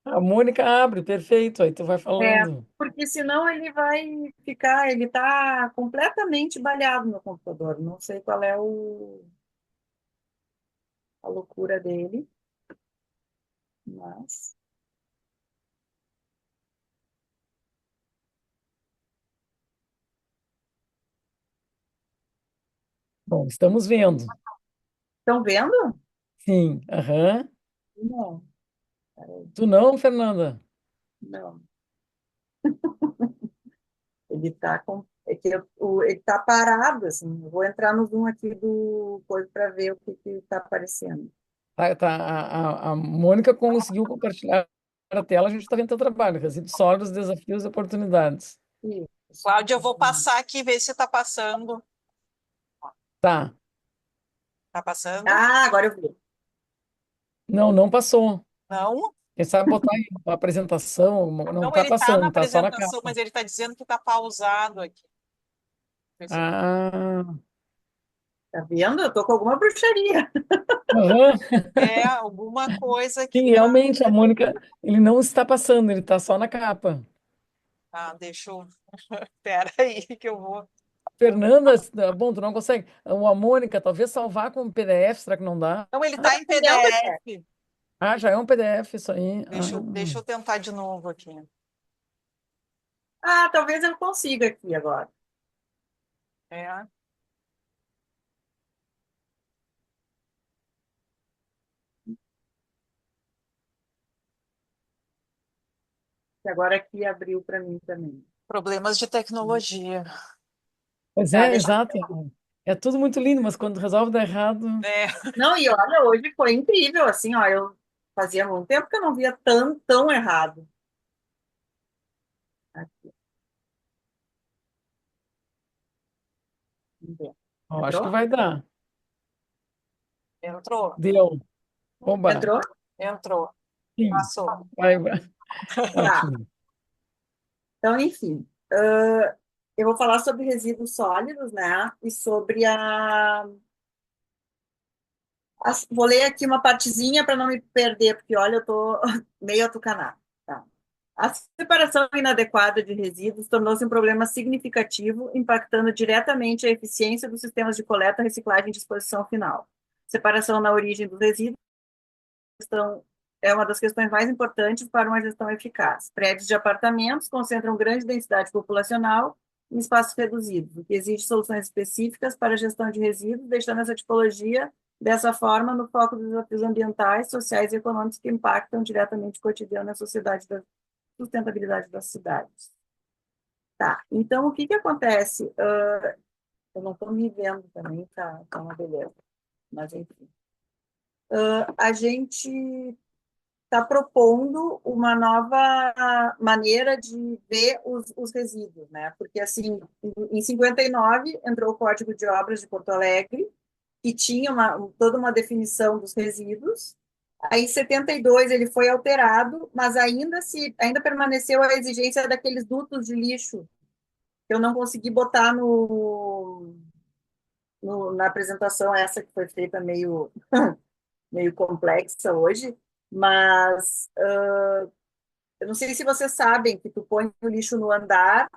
A Mônica abre, perfeito, aí tu vai É, falando. porque senão ele vai ficar, ele tá completamente balhado no computador. Não sei qual é a loucura dele, mas. Bom, estamos vendo. Estão vendo? Sim, aham. Não. Tu não, Fernanda? Não, ele tá com. É que ele tá parado, assim. Eu vou entrar no Zoom aqui do coisa para ver o que que tá aparecendo. A Mônica conseguiu compartilhar a tela, a gente está vendo teu trabalho, resíduos sólidos, desafios e oportunidades. Isso. Cláudia, eu vou passar aqui e ver se está passando. Tá. Está passando? Ah, agora eu vi. Não, não passou. Não? Quem sabe botar aí uma apresentação, não Não, está ele está na passando, está só na apresentação, capa. mas ele está dizendo que está pausado aqui. Ah, Tá vendo? Eu tô com alguma bruxaria. aham. É alguma coisa que Sim, tá. realmente, a Mônica, ele não está passando, ele está só na capa. Ah, deixa eu. Espera aí que eu vou. Fernanda, bom, tu não consegue. A Mônica, talvez salvar como PDF, será que não dá? Não, ele está em Não, Beto. PDF. Ah, já é um PDF isso aí. Deixa eu tentar de novo aqui. Ah, talvez eu consiga aqui agora. É. Que agora aqui abriu para mim também. Problemas de tecnologia. Pois Tá, é, deixa exato. É tudo muito lindo, mas quando resolve dar errado. É. Não, e olha, hoje foi incrível, assim, ó, eu fazia muito tempo que eu não via tão errado. Aqui, vamos ver. Ó, acho que Entrou? vai dar. Entrou, Deu. Oba. Entrou? entrou. Sim. Passou. Vai. Tá. Ótimo. Então, enfim, eu vou falar sobre resíduos sólidos, né? E sobre vou ler aqui uma partezinha para não me perder, porque olha, eu tô meio atucanada. Tá? A separação inadequada de resíduos tornou-se um problema significativo, impactando diretamente a eficiência dos sistemas de coleta, reciclagem e disposição final. Separação na origem dos resíduos é uma das questões mais importantes para uma gestão eficaz. Prédios de apartamentos concentram grande densidade populacional em espaços reduzidos, o que exige soluções específicas para a gestão de resíduos, deixando essa tipologia, dessa forma, no foco dos desafios ambientais, sociais e econômicos que impactam diretamente o cotidiano e a sociedade da sustentabilidade das cidades. Tá, então o que que acontece? Eu não estou me vendo também, tá uma beleza, mas enfim. A gente está propondo uma nova maneira de ver os resíduos, né? Porque, assim, em 59 entrou o Código de Obras de Porto Alegre, que tinha toda uma definição dos resíduos. Aí, em 72, ele foi alterado, mas ainda permaneceu a exigência daqueles dutos de lixo, que eu não consegui botar na apresentação, essa que foi feita meio complexa hoje, mas eu não sei se vocês sabem que tu põe o lixo no andar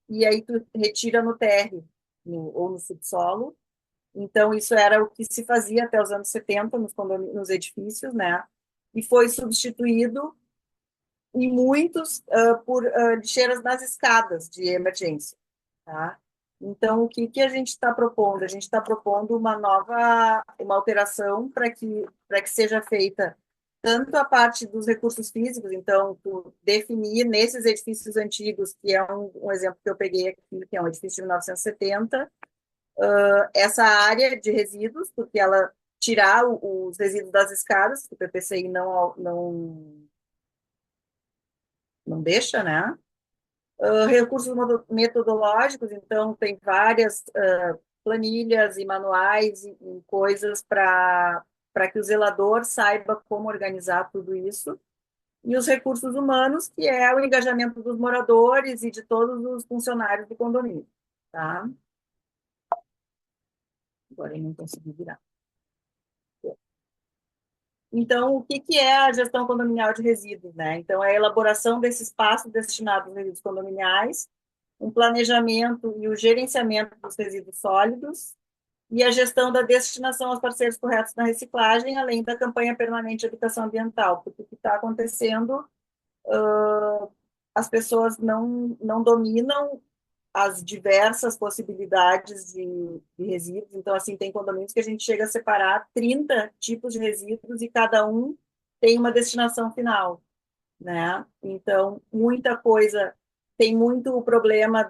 e aí tu retira no térreo ou no subsolo. Então, isso era o que se fazia até os anos 70 nos edifícios, né? E foi substituído em muitos por lixeiras nas escadas de emergência, tá? Então, o que a gente está propondo? A gente está propondo uma alteração para que seja feita tanto a parte dos recursos físicos, então, tu definir nesses edifícios antigos, que é um exemplo que eu peguei aqui, que é um edifício de 1970, essa área de resíduos, porque ela tirar os resíduos das escadas, que o PPCI não deixa, né? Recursos metodológicos, então, tem várias planilhas e manuais e coisas para que o zelador saiba como organizar tudo isso. E os recursos humanos, que é o engajamento dos moradores e de todos os funcionários do condomínio. Tá? Agora eu não consegui virar. Então, o que é a gestão condominial de resíduos, né? Então, é a elaboração desse espaço destinado aos resíduos condominiais, um planejamento e o gerenciamento dos resíduos sólidos e a gestão da destinação aos parceiros corretos na reciclagem, além da campanha permanente de educação ambiental, porque o que está acontecendo, as pessoas não dominam as diversas possibilidades de resíduos. Então, assim, tem condomínios que a gente chega a separar 30 tipos de resíduos e cada um tem uma destinação final, né? Então, muita coisa, tem muito o problema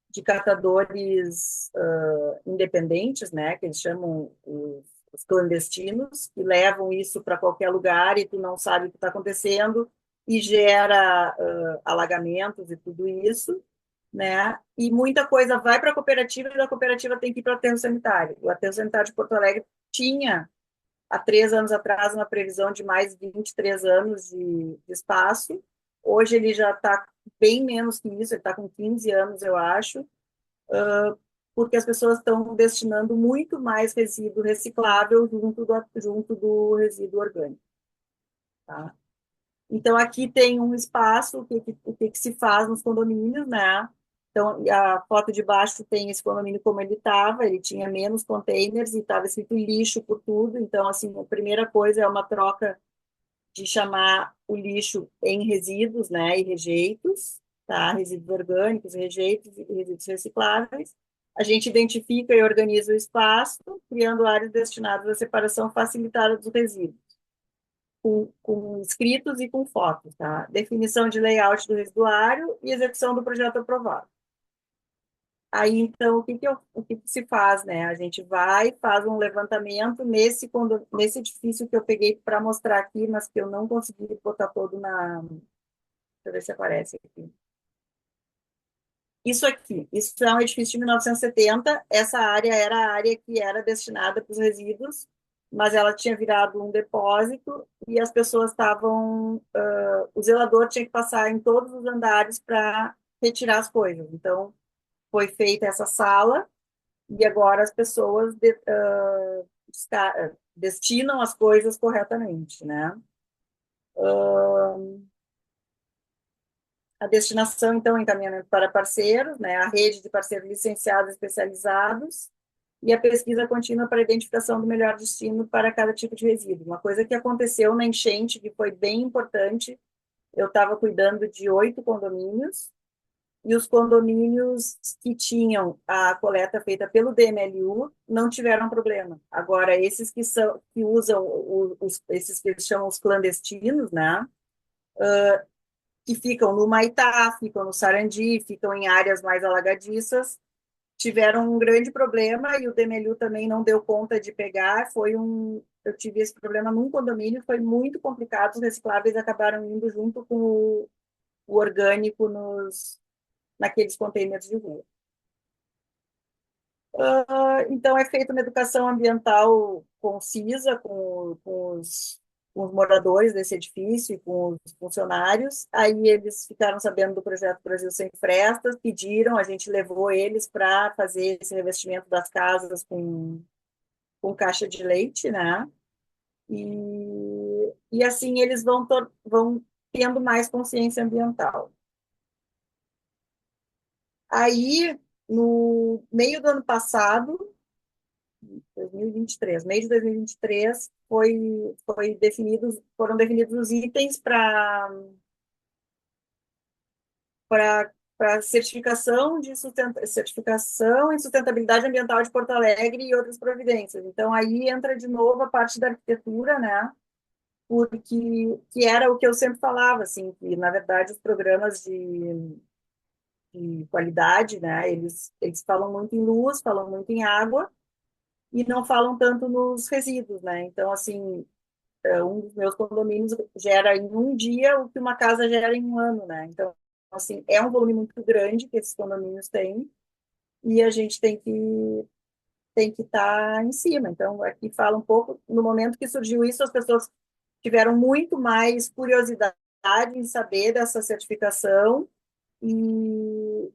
de catadores independentes, né? Que eles chamam os clandestinos, que levam isso para qualquer lugar e tu não sabe o que está acontecendo e gera alagamentos e tudo isso, né? E muita coisa vai para a cooperativa e da cooperativa tem que ir para o aterro sanitário. O aterro sanitário de Porto Alegre tinha, há 3 anos atrás, uma previsão de mais 23 anos de espaço. Hoje ele já está bem menos que isso, ele está com 15 anos, eu acho, porque as pessoas estão destinando muito mais resíduo reciclável junto do resíduo orgânico. Tá? Então, aqui tem um espaço, o que se faz nos condomínios, né? Então, a foto de baixo tem esse condomínio como ele tinha menos containers e estava escrito lixo por tudo. Então, assim, a primeira coisa é uma troca de chamar o lixo em resíduos, né, e rejeitos, tá? Resíduos orgânicos, rejeitos e resíduos recicláveis. A gente identifica e organiza o espaço, criando áreas destinadas à separação facilitada dos resíduos, com escritos e com fotos, tá? Definição de layout do residuário e execução do projeto aprovado. Aí, então, o que se faz, né? A gente vai, faz um levantamento nesse edifício que eu peguei para mostrar aqui, mas que eu não consegui botar todo na... Deixa eu ver se aparece aqui. Isso aqui, isso é um edifício de 1970, essa área era a área que era destinada para os resíduos, mas ela tinha virado um depósito e as pessoas estavam... o zelador tinha que passar em todos os andares para retirar as coisas. Então, foi feita essa sala, e agora as pessoas destinam as coisas corretamente, né? A destinação, então, encaminhamento para parceiros, né? A rede de parceiros licenciados especializados e a pesquisa contínua para a identificação do melhor destino para cada tipo de resíduo. Uma coisa que aconteceu na enchente, que foi bem importante, eu estava cuidando de 8 condomínios, e os condomínios que tinham a coleta feita pelo DMLU não tiveram problema. Agora, esses que usam esses que eles chamam os clandestinos, né? Que ficam no Maitá, ficam no Sarandi, ficam em áreas mais alagadiças, tiveram um grande problema e o DMLU também não deu conta de pegar. Eu tive esse problema num condomínio, foi muito complicado, os recicláveis acabaram indo junto com o orgânico naqueles containers de rua. Então, é feita uma educação ambiental concisa com os moradores desse edifício e com os funcionários. Aí eles ficaram sabendo do projeto Brasil Sem Frestas, pediram, a gente levou eles para fazer esse revestimento das casas com caixa de leite, né? E assim eles vão tendo mais consciência ambiental. Aí, no meio do ano passado, 2023, meio de 2023, foram definidos os itens para certificação certificação em sustentabilidade ambiental de Porto Alegre e outras providências. Então, aí entra de novo a parte da arquitetura, né? Porque que era o que eu sempre falava, assim, que, na verdade, os programas de qualidade, né? Eles falam muito em luz, falam muito em água, e não falam tanto nos resíduos, né? Então, assim, um dos meus condomínios gera em um dia o que uma casa gera em um ano, né? Então, assim, é um volume muito grande que esses condomínios têm e a gente tem que estar em cima. Então, aqui fala um pouco, no momento que surgiu isso, as pessoas tiveram muito mais curiosidade em saber dessa certificação e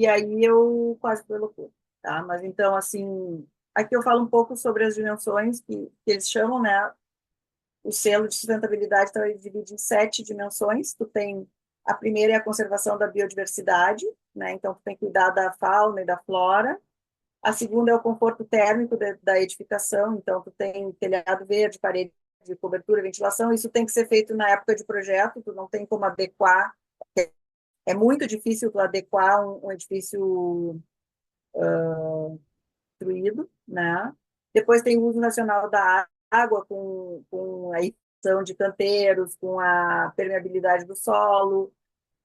aí eu quase fui loucura, tá? Mas então, assim, aqui eu falo um pouco sobre as dimensões que eles chamam, né? O selo de sustentabilidade está dividido em 7 dimensões. Tu tem a primeira é a conservação da biodiversidade, né? Então tu tem que cuidar da fauna e da flora. A segunda é o conforto térmico da edificação. Então tu tem telhado verde, parede de cobertura, ventilação. Isso tem que ser feito na época de projeto. Tu não tem como adequar. É muito difícil tu adequar um edifício construído, né? Depois tem o uso racional da água, com a irrigação de canteiros, com a permeabilidade do solo,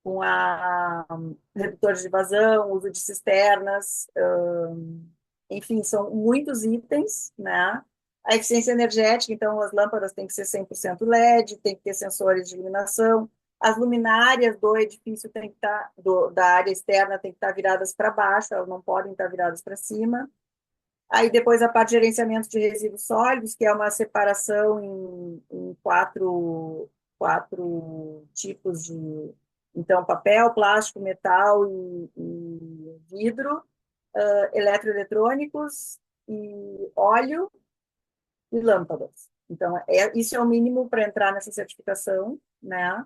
com a redutores de vazão, uso de cisternas, enfim, são muitos itens, né? A eficiência energética, então as lâmpadas têm que ser 100% LED, tem que ter sensores de iluminação, as luminárias do edifício tem que estar, da área externa tem que estar viradas para baixo, elas não podem estar viradas para cima. Aí depois a parte de gerenciamento de resíduos sólidos, que é uma separação em quatro tipos de, então, papel, plástico, metal e vidro, eletroeletrônicos e óleo e lâmpadas. Então, isso é o mínimo para entrar nessa certificação, né?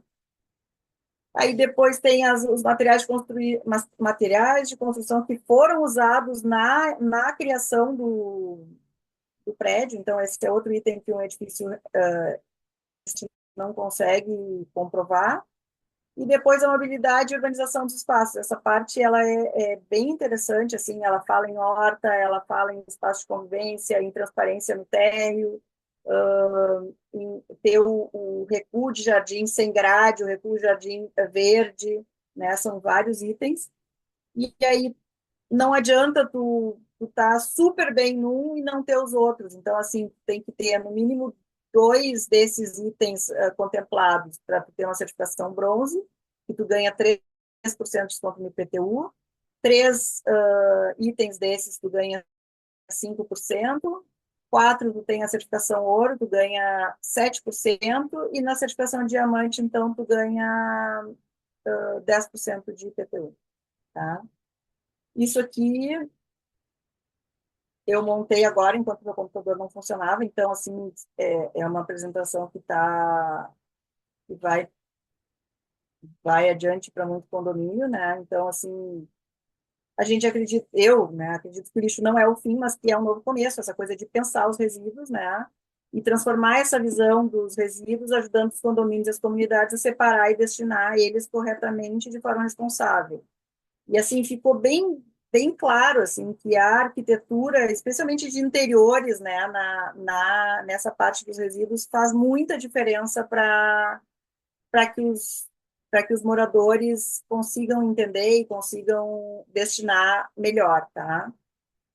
Aí depois tem os materiais de materiais de construção que foram usados na criação do prédio. Então, esse é outro item que um edifício não consegue comprovar. E depois a mobilidade e organização dos espaços. Essa parte ela é bem interessante, assim, ela fala em horta, ela fala em espaço de convivência, em transparência no térreo, em ter o recuo de jardim sem grade, o recuo de jardim verde, né? São vários itens. E aí não adianta tu tá super bem num e não ter os outros. Então, assim, tem que ter no mínimo 2 desses itens contemplados para tu ter uma certificação bronze, que tu ganha 3% de desconto no IPTU, 3 itens desses tu ganha 5%, 4 tu tem a certificação ouro, tu ganha 7%, e na certificação diamante, então, tu ganha 10% de IPTU, tá? Isso aqui eu montei agora enquanto meu computador não funcionava, então, assim, é uma apresentação que vai adiante para muito condomínio, né? Então, assim, a gente acredita, né, acredito que o lixo não é o fim, mas que é um novo começo, essa coisa de pensar os resíduos, né? E transformar essa visão dos resíduos, ajudando os condomínios e as comunidades a separar e destinar eles corretamente de forma responsável. E assim ficou bem claro assim que a arquitetura, especialmente de interiores, né, nessa parte dos resíduos faz muita diferença para que os moradores consigam entender e consigam destinar melhor, tá?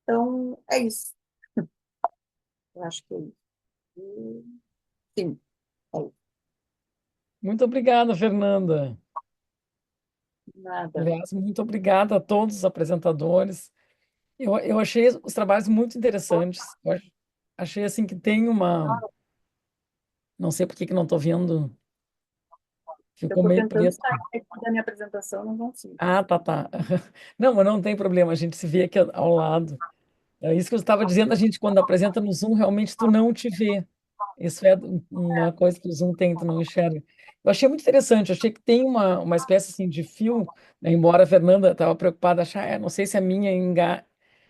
Então é isso. Eu acho que é isso. Sim, é isso. Muito obrigada, Fernanda. Nada. Aliás, muito obrigada a todos os apresentadores. Eu achei os trabalhos muito interessantes. Achei assim que tem uma. Não sei por que que não estou vendo, Eu ficou estou meio tentando preto. sair da minha apresentação, não consigo. Ah, tá, tá. Não, mas não tem problema, a gente se vê aqui ao lado. É isso que eu estava dizendo, a gente quando apresenta no Zoom, realmente tu não te vê. Isso é uma coisa que o Zoom tem, tu não enxerga. Eu achei muito interessante, eu achei que tem uma espécie assim, de fio, né, embora a Fernanda estava preocupada, achar, não sei se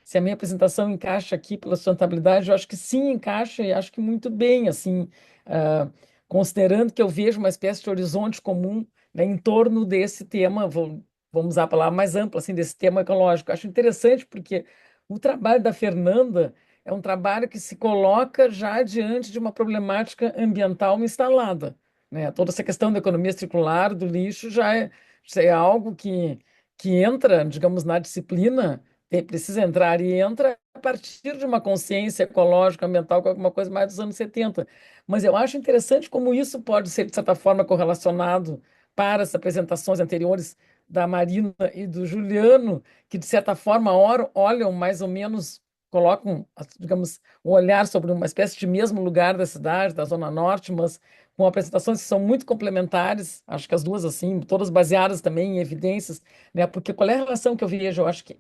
se a minha apresentação encaixa aqui pela sustentabilidade, eu acho que sim, encaixa e acho que muito bem, assim, ah, considerando que eu vejo uma espécie de horizonte comum, né, em torno desse tema, vamos usar a palavra mais ampla, assim, desse tema ecológico. Acho interessante porque o trabalho da Fernanda é um trabalho que se coloca já diante de uma problemática ambiental instalada, né? Toda essa questão da economia circular, do lixo, já é algo que entra, digamos, na disciplina, precisa entrar e entra a partir de uma consciência ecológica, ambiental, que é alguma coisa mais dos anos 70. Mas eu acho interessante como isso pode ser, de certa forma, correlacionado para as apresentações anteriores da Marina e do Juliano, que, de certa forma, olham mais ou menos, colocam, digamos, um olhar sobre uma espécie de mesmo lugar da cidade, da Zona Norte, mas com apresentações que são muito complementares, acho que as duas, assim, todas baseadas também em evidências, né? Porque qual é a relação que eu vejo? Eu acho que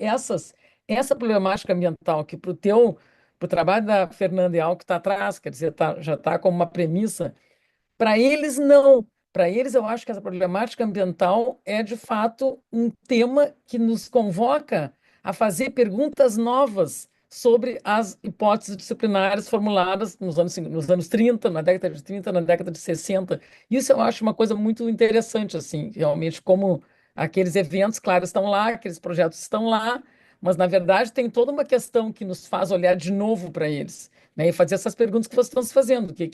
essa problemática ambiental, que para o trabalho da Fernanda é algo que está atrás, quer dizer, já está como uma premissa, para eles, não. Para eles, eu acho que essa problemática ambiental é, de fato, um tema que nos convoca a fazer perguntas novas sobre as hipóteses disciplinares formuladas nos anos 30, na década de 30, na década de 60. Isso eu acho uma coisa muito interessante, assim, realmente, como aqueles eventos, claro, estão lá, aqueles projetos estão lá, mas, na verdade, tem toda uma questão que nos faz olhar de novo para eles, né? E fazer essas perguntas que vocês estão se fazendo. O que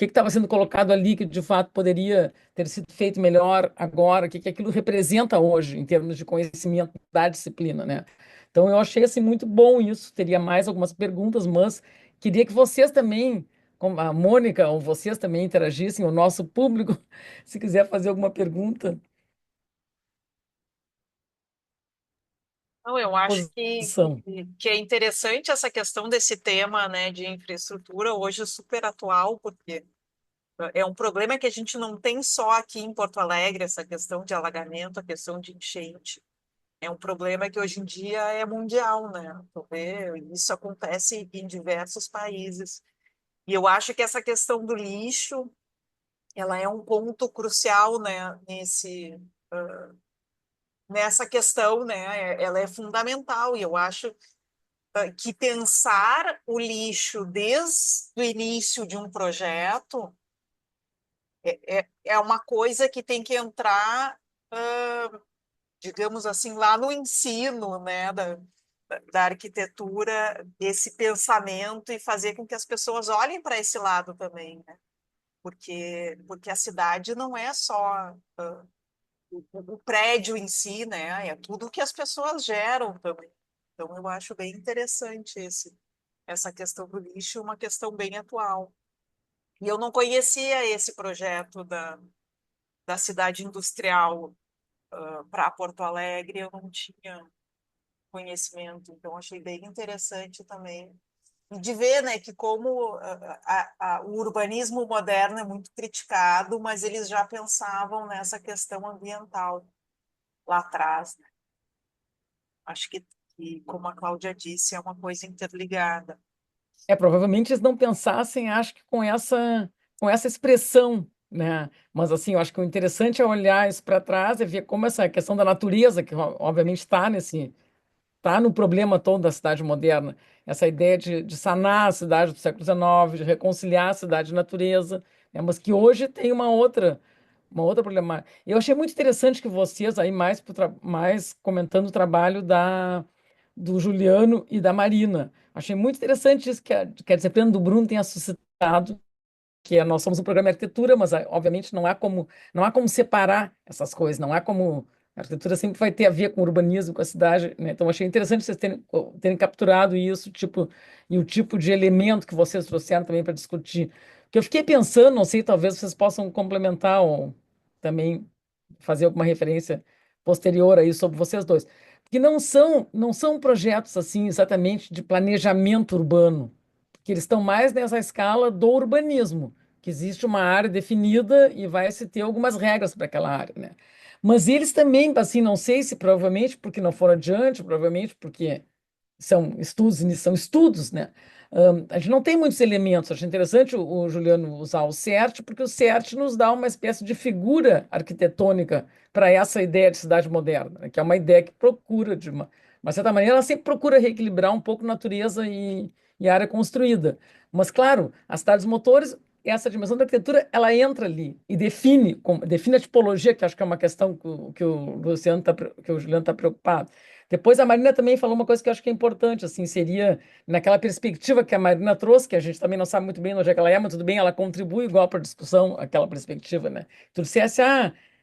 estava sendo colocado ali que, de fato, poderia ter sido feito melhor agora? O que aquilo representa hoje, em termos de conhecimento da disciplina, né? Então, eu achei, assim, muito bom isso. Teria mais algumas perguntas, mas queria que vocês também, como a Mônica, ou vocês também interagissem, o nosso público, se quiser fazer alguma pergunta, Não, eu acho posição. que é interessante essa questão desse tema, né, de infraestrutura, hoje super atual, porque é um problema que a gente não tem só aqui em Porto Alegre, essa questão de alagamento, a questão de enchente. É um problema que hoje em dia é mundial, né? Tu vê, isso acontece em diversos países. E eu acho que essa questão do lixo, ela é um ponto crucial, né, nessa questão, né? Ela é fundamental e eu acho que pensar o lixo desde o início de um projeto é uma coisa que tem que entrar, digamos assim, lá no ensino, né, da arquitetura, esse pensamento e fazer com que as pessoas olhem para esse lado também, né? Porque a cidade não é só o prédio em si, né? É tudo que as pessoas geram também. Então, eu acho bem interessante essa questão do lixo, uma questão bem atual. E eu não conhecia esse projeto da cidade industrial para Porto Alegre, eu não tinha conhecimento, então achei bem interessante também. E de ver, né, que como o urbanismo moderno é muito criticado, mas eles já pensavam nessa questão ambiental lá atrás, né? Acho que, como a Cláudia disse, é uma coisa interligada. Provavelmente eles não pensassem, acho que com essa expressão, né? Mas assim, eu acho que o interessante é olhar isso para trás e ver como essa questão da natureza, que obviamente está no problema todo da cidade moderna, essa ideia de sanar a cidade do século XIX, de reconciliar a cidade e a natureza, né? Mas que hoje tem uma outra problemática. Eu achei muito interessante que vocês aí mais comentando o trabalho do Juliano e da Marina. Achei muito interessante isso que a disciplina do Bruno tenha suscitado, nós somos um programa de arquitetura, mas obviamente não há como separar essas coisas, não há como a arquitetura sempre vai ter a ver com o urbanismo, com a cidade, né? Então achei interessante vocês terem capturado isso, tipo, e o tipo de elemento que vocês trouxeram também para discutir. Que eu fiquei pensando, não sei, talvez vocês possam complementar ou também fazer alguma referência posterior aí sobre vocês dois. Porque não são projetos assim exatamente de planejamento urbano, porque eles estão mais nessa escala do urbanismo, que existe uma área definida e vai se ter algumas regras para aquela área, né? Mas eles também, assim, não sei se provavelmente porque não foram adiante, provavelmente porque são estudos, né? A gente não tem muitos elementos. Acho interessante o Juliano usar o CERT, porque o CERT nos dá uma espécie de figura arquitetônica para essa ideia de cidade moderna, né? Que é uma ideia que procura, de uma certa maneira, ela sempre procura reequilibrar um pouco natureza e área construída. Mas, claro, as cidades motores, essa dimensão da arquitetura, ela entra ali e define a tipologia, que acho que é uma questão que o Juliano está preocupado. Depois a Marina também falou uma coisa que eu acho que é importante, assim, seria naquela perspectiva que a Marina trouxe, que a gente também não sabe muito bem onde é que ela é, mas tudo bem, ela contribui igual para a discussão, aquela perspectiva, né? Tu dissesse,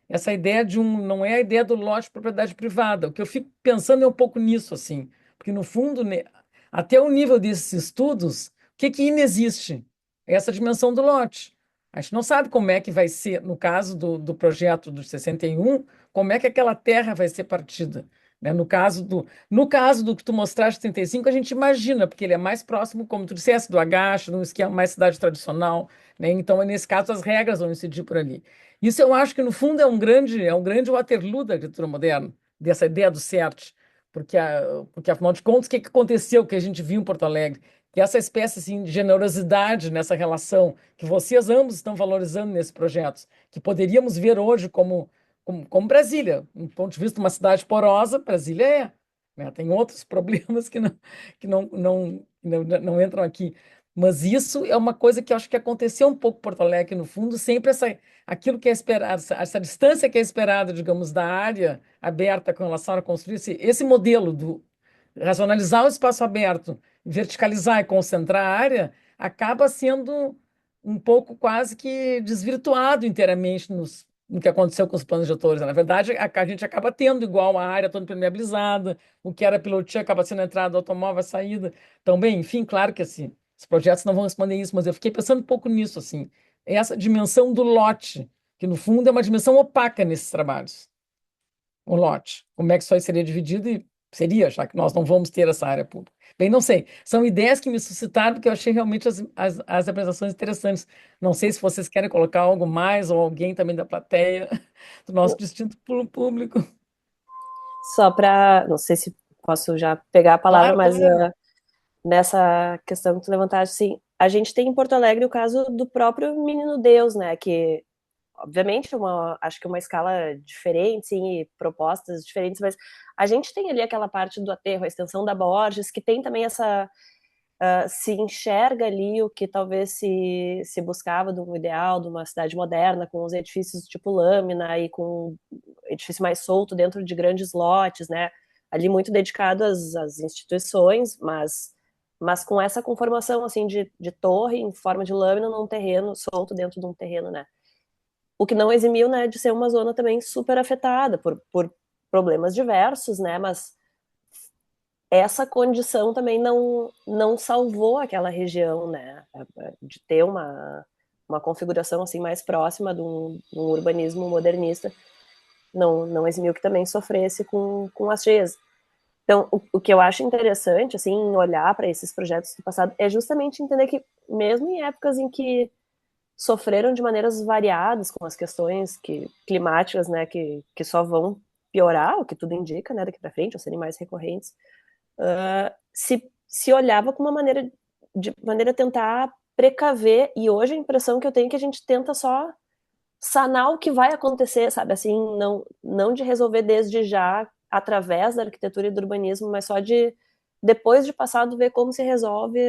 essa ideia não é a ideia do lote de propriedade privada. O que eu fico pensando é um pouco nisso, assim, porque no fundo, né, até o nível desses estudos, o que inexiste? É essa dimensão do lote. A gente não sabe como é que vai ser, no caso do projeto do 61, como é que aquela terra vai ser partida, né? No caso do que tu mostraste, 35, a gente imagina, porque ele é mais próximo, como tu disseste, do agacho, num esquema mais cidade tradicional, né? Então, nesse caso, as regras vão incidir por ali. Isso eu acho que, no fundo, é um grande Waterloo da arquitetura moderna, dessa ideia do CERT, porque, afinal de contas, o que aconteceu, que a gente viu em Porto Alegre? Que essa espécie assim, de generosidade nessa relação, que vocês ambos estão valorizando nesse projeto, que poderíamos ver hoje como Brasília, do ponto de vista de uma cidade porosa, Brasília né? Tem outros problemas que não entram aqui. Mas isso é uma coisa que eu acho que aconteceu um pouco em Porto Alegre, no fundo, sempre aquilo que é esperado, essa distância que é esperada, digamos, da área aberta com relação a construir esse modelo do racionalizar o espaço aberto, verticalizar e concentrar a área, acaba sendo um pouco quase que desvirtuado inteiramente no que aconteceu com os planos diretores. Na verdade, a gente acaba tendo igual a área toda impermeabilizada, o que era pilotia acaba sendo entrada, automóvel, saída. Então, bem, enfim, claro que assim, os projetos não vão responder isso, mas eu fiquei pensando um pouco nisso, assim, essa dimensão do lote, que no fundo é uma dimensão opaca nesses trabalhos. O lote. Como é que isso aí seria dividido? E seria, já que nós não vamos ter essa área pública. Bem, não sei. São ideias que me suscitaram, porque eu achei realmente as apresentações interessantes. Não sei se vocês querem colocar algo mais, ou alguém também da plateia, do nosso distinto público. Só para, não sei se posso já pegar a palavra, Claro, mas claro. nessa questão que tu levantaste, sim, a gente tem em Porto Alegre o caso do próprio Menino Deus, né, que obviamente acho que uma escala diferente, sim, e propostas diferentes, mas a gente tem ali aquela parte do aterro, a extensão da Borges, que tem também essa se enxerga ali o que talvez se buscava de um ideal de uma cidade moderna, com os edifícios tipo lâmina e com edifício mais solto dentro de grandes lotes, né? Ali muito dedicado às instituições, mas com essa conformação assim de torre em forma de lâmina num terreno solto dentro de um terreno, né? O que não eximiu, né, de ser uma zona também super afetada por problemas diversos, né? Mas essa condição também não salvou aquela região, né? De ter uma configuração assim mais próxima de um urbanismo modernista, não eximiu que também sofresse com as cheias. Então, o que eu acho interessante, assim, em olhar para esses projetos do passado, é justamente entender que, mesmo em épocas em que sofreram de maneiras variadas com as questões climáticas, né, que só vão piorar, o que tudo indica, né, daqui para frente, ou serem mais recorrentes, se olhava com uma maneira de maneira a tentar precaver, e hoje a impressão que eu tenho é que a gente tenta só sanar o que vai acontecer, sabe? Assim, não de resolver desde já através da arquitetura e do urbanismo, mas só de depois de passado ver como se resolve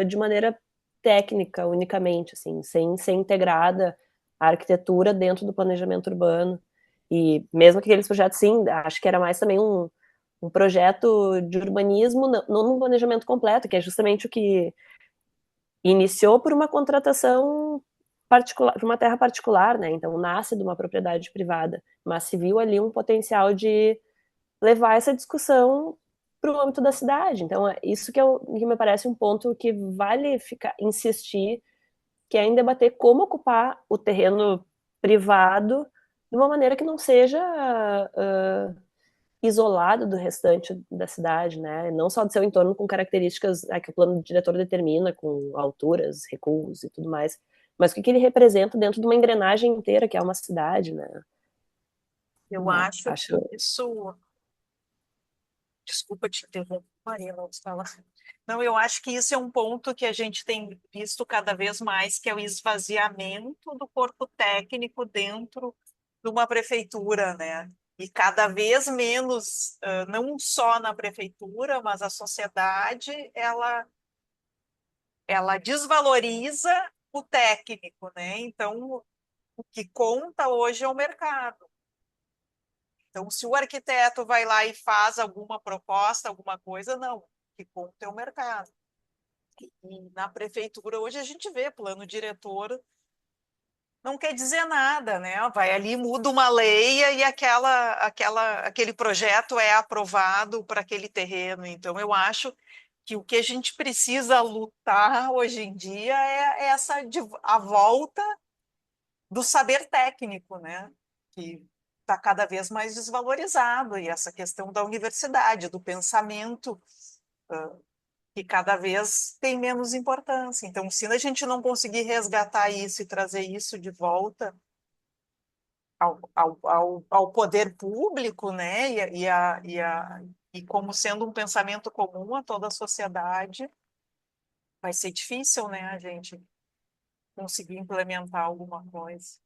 de maneira técnica unicamente, assim, sem ser integrada a arquitetura dentro do planejamento urbano. E mesmo que aqueles projetos, sim, acho que era mais também um projeto de urbanismo, não num planejamento completo, que é justamente o que iniciou por uma contratação particular, por uma terra particular, né? Então nasce de uma propriedade privada, mas se viu ali um potencial de levar essa discussão para o âmbito da cidade. Então é isso que me parece um ponto que vale insistir, que é em debater como ocupar o terreno privado de uma maneira que não seja isolado do restante da cidade, né? Não só do seu entorno com características que o plano diretor determina, com alturas, recuos e tudo mais, mas o que ele representa dentro de uma engrenagem inteira que é uma cidade, né? Eu acho Acho. que isso. Desculpa te interromper, Marina, você fala. Não, eu acho que isso é um ponto que a gente tem visto cada vez mais, que é o esvaziamento do corpo técnico dentro de uma prefeitura, né? E cada vez menos, não só na prefeitura, mas a sociedade, ela desvaloriza o técnico, né? Então, o que conta hoje é o mercado. Então, se o arquiteto vai lá e faz alguma proposta, alguma coisa, não. O que conta é o mercado. E na prefeitura, hoje a gente vê plano diretor, não quer dizer nada, né? Vai ali, muda uma lei e aquele projeto é aprovado para aquele terreno. Então, eu acho que o que a gente precisa lutar hoje em dia é a volta do saber técnico, né? Que está cada vez mais desvalorizado, e essa questão da universidade, do pensamento, que cada vez tem menos importância. Então, se a gente não conseguir resgatar isso e trazer isso de volta ao poder público, né, e como sendo um pensamento comum a toda a sociedade, vai ser difícil, né, a gente conseguir implementar alguma coisa.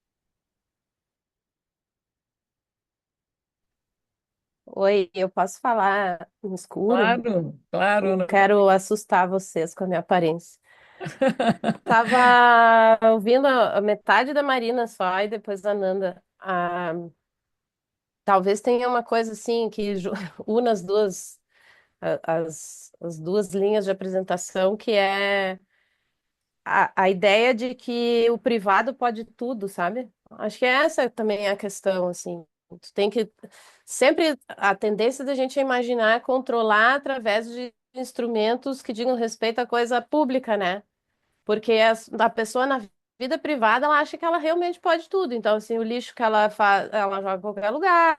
Oi, eu posso falar no escuro? Claro, claro, Não Ana. quero assustar vocês com a minha aparência. Tava ouvindo a metade da Marina só e depois da Nanda. Talvez tenha uma coisa assim que una as duas as duas linhas de apresentação, que é a ideia de que o privado pode tudo, sabe? Acho que essa também é a questão, assim. Tu tem que sempre a tendência da gente é imaginar controlar através de instrumentos que digam respeito à coisa pública, né? Porque a pessoa na vida privada, ela acha que ela realmente pode tudo. Então, assim, o lixo que ela faz, ela joga em qualquer lugar,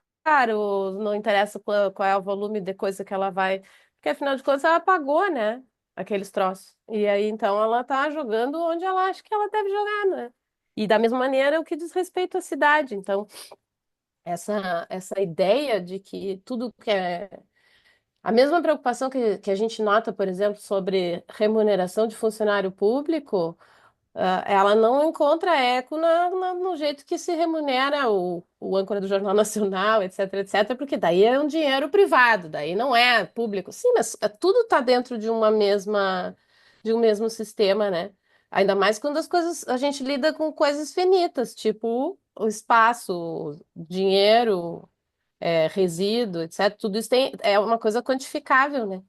não interessa qual é o volume de coisa que ela vai. Porque afinal de contas, ela pagou, né? Aqueles troços. E aí, então, ela tá jogando onde ela acha que ela deve jogar, né? E da mesma maneira, o que diz respeito à cidade. Então, essa ideia de que tudo que é. A mesma preocupação que a gente nota, por exemplo, sobre remuneração de funcionário público. Ela não encontra eco no jeito que se remunera o âncora do Jornal Nacional, etc, etc, porque daí é um dinheiro privado, daí não é público. Sim, mas tudo está dentro de um mesmo sistema, né? Ainda mais quando as coisas, a gente lida com coisas finitas, tipo o espaço, o dinheiro, resíduo, etc. Tudo isso é uma coisa quantificável, né?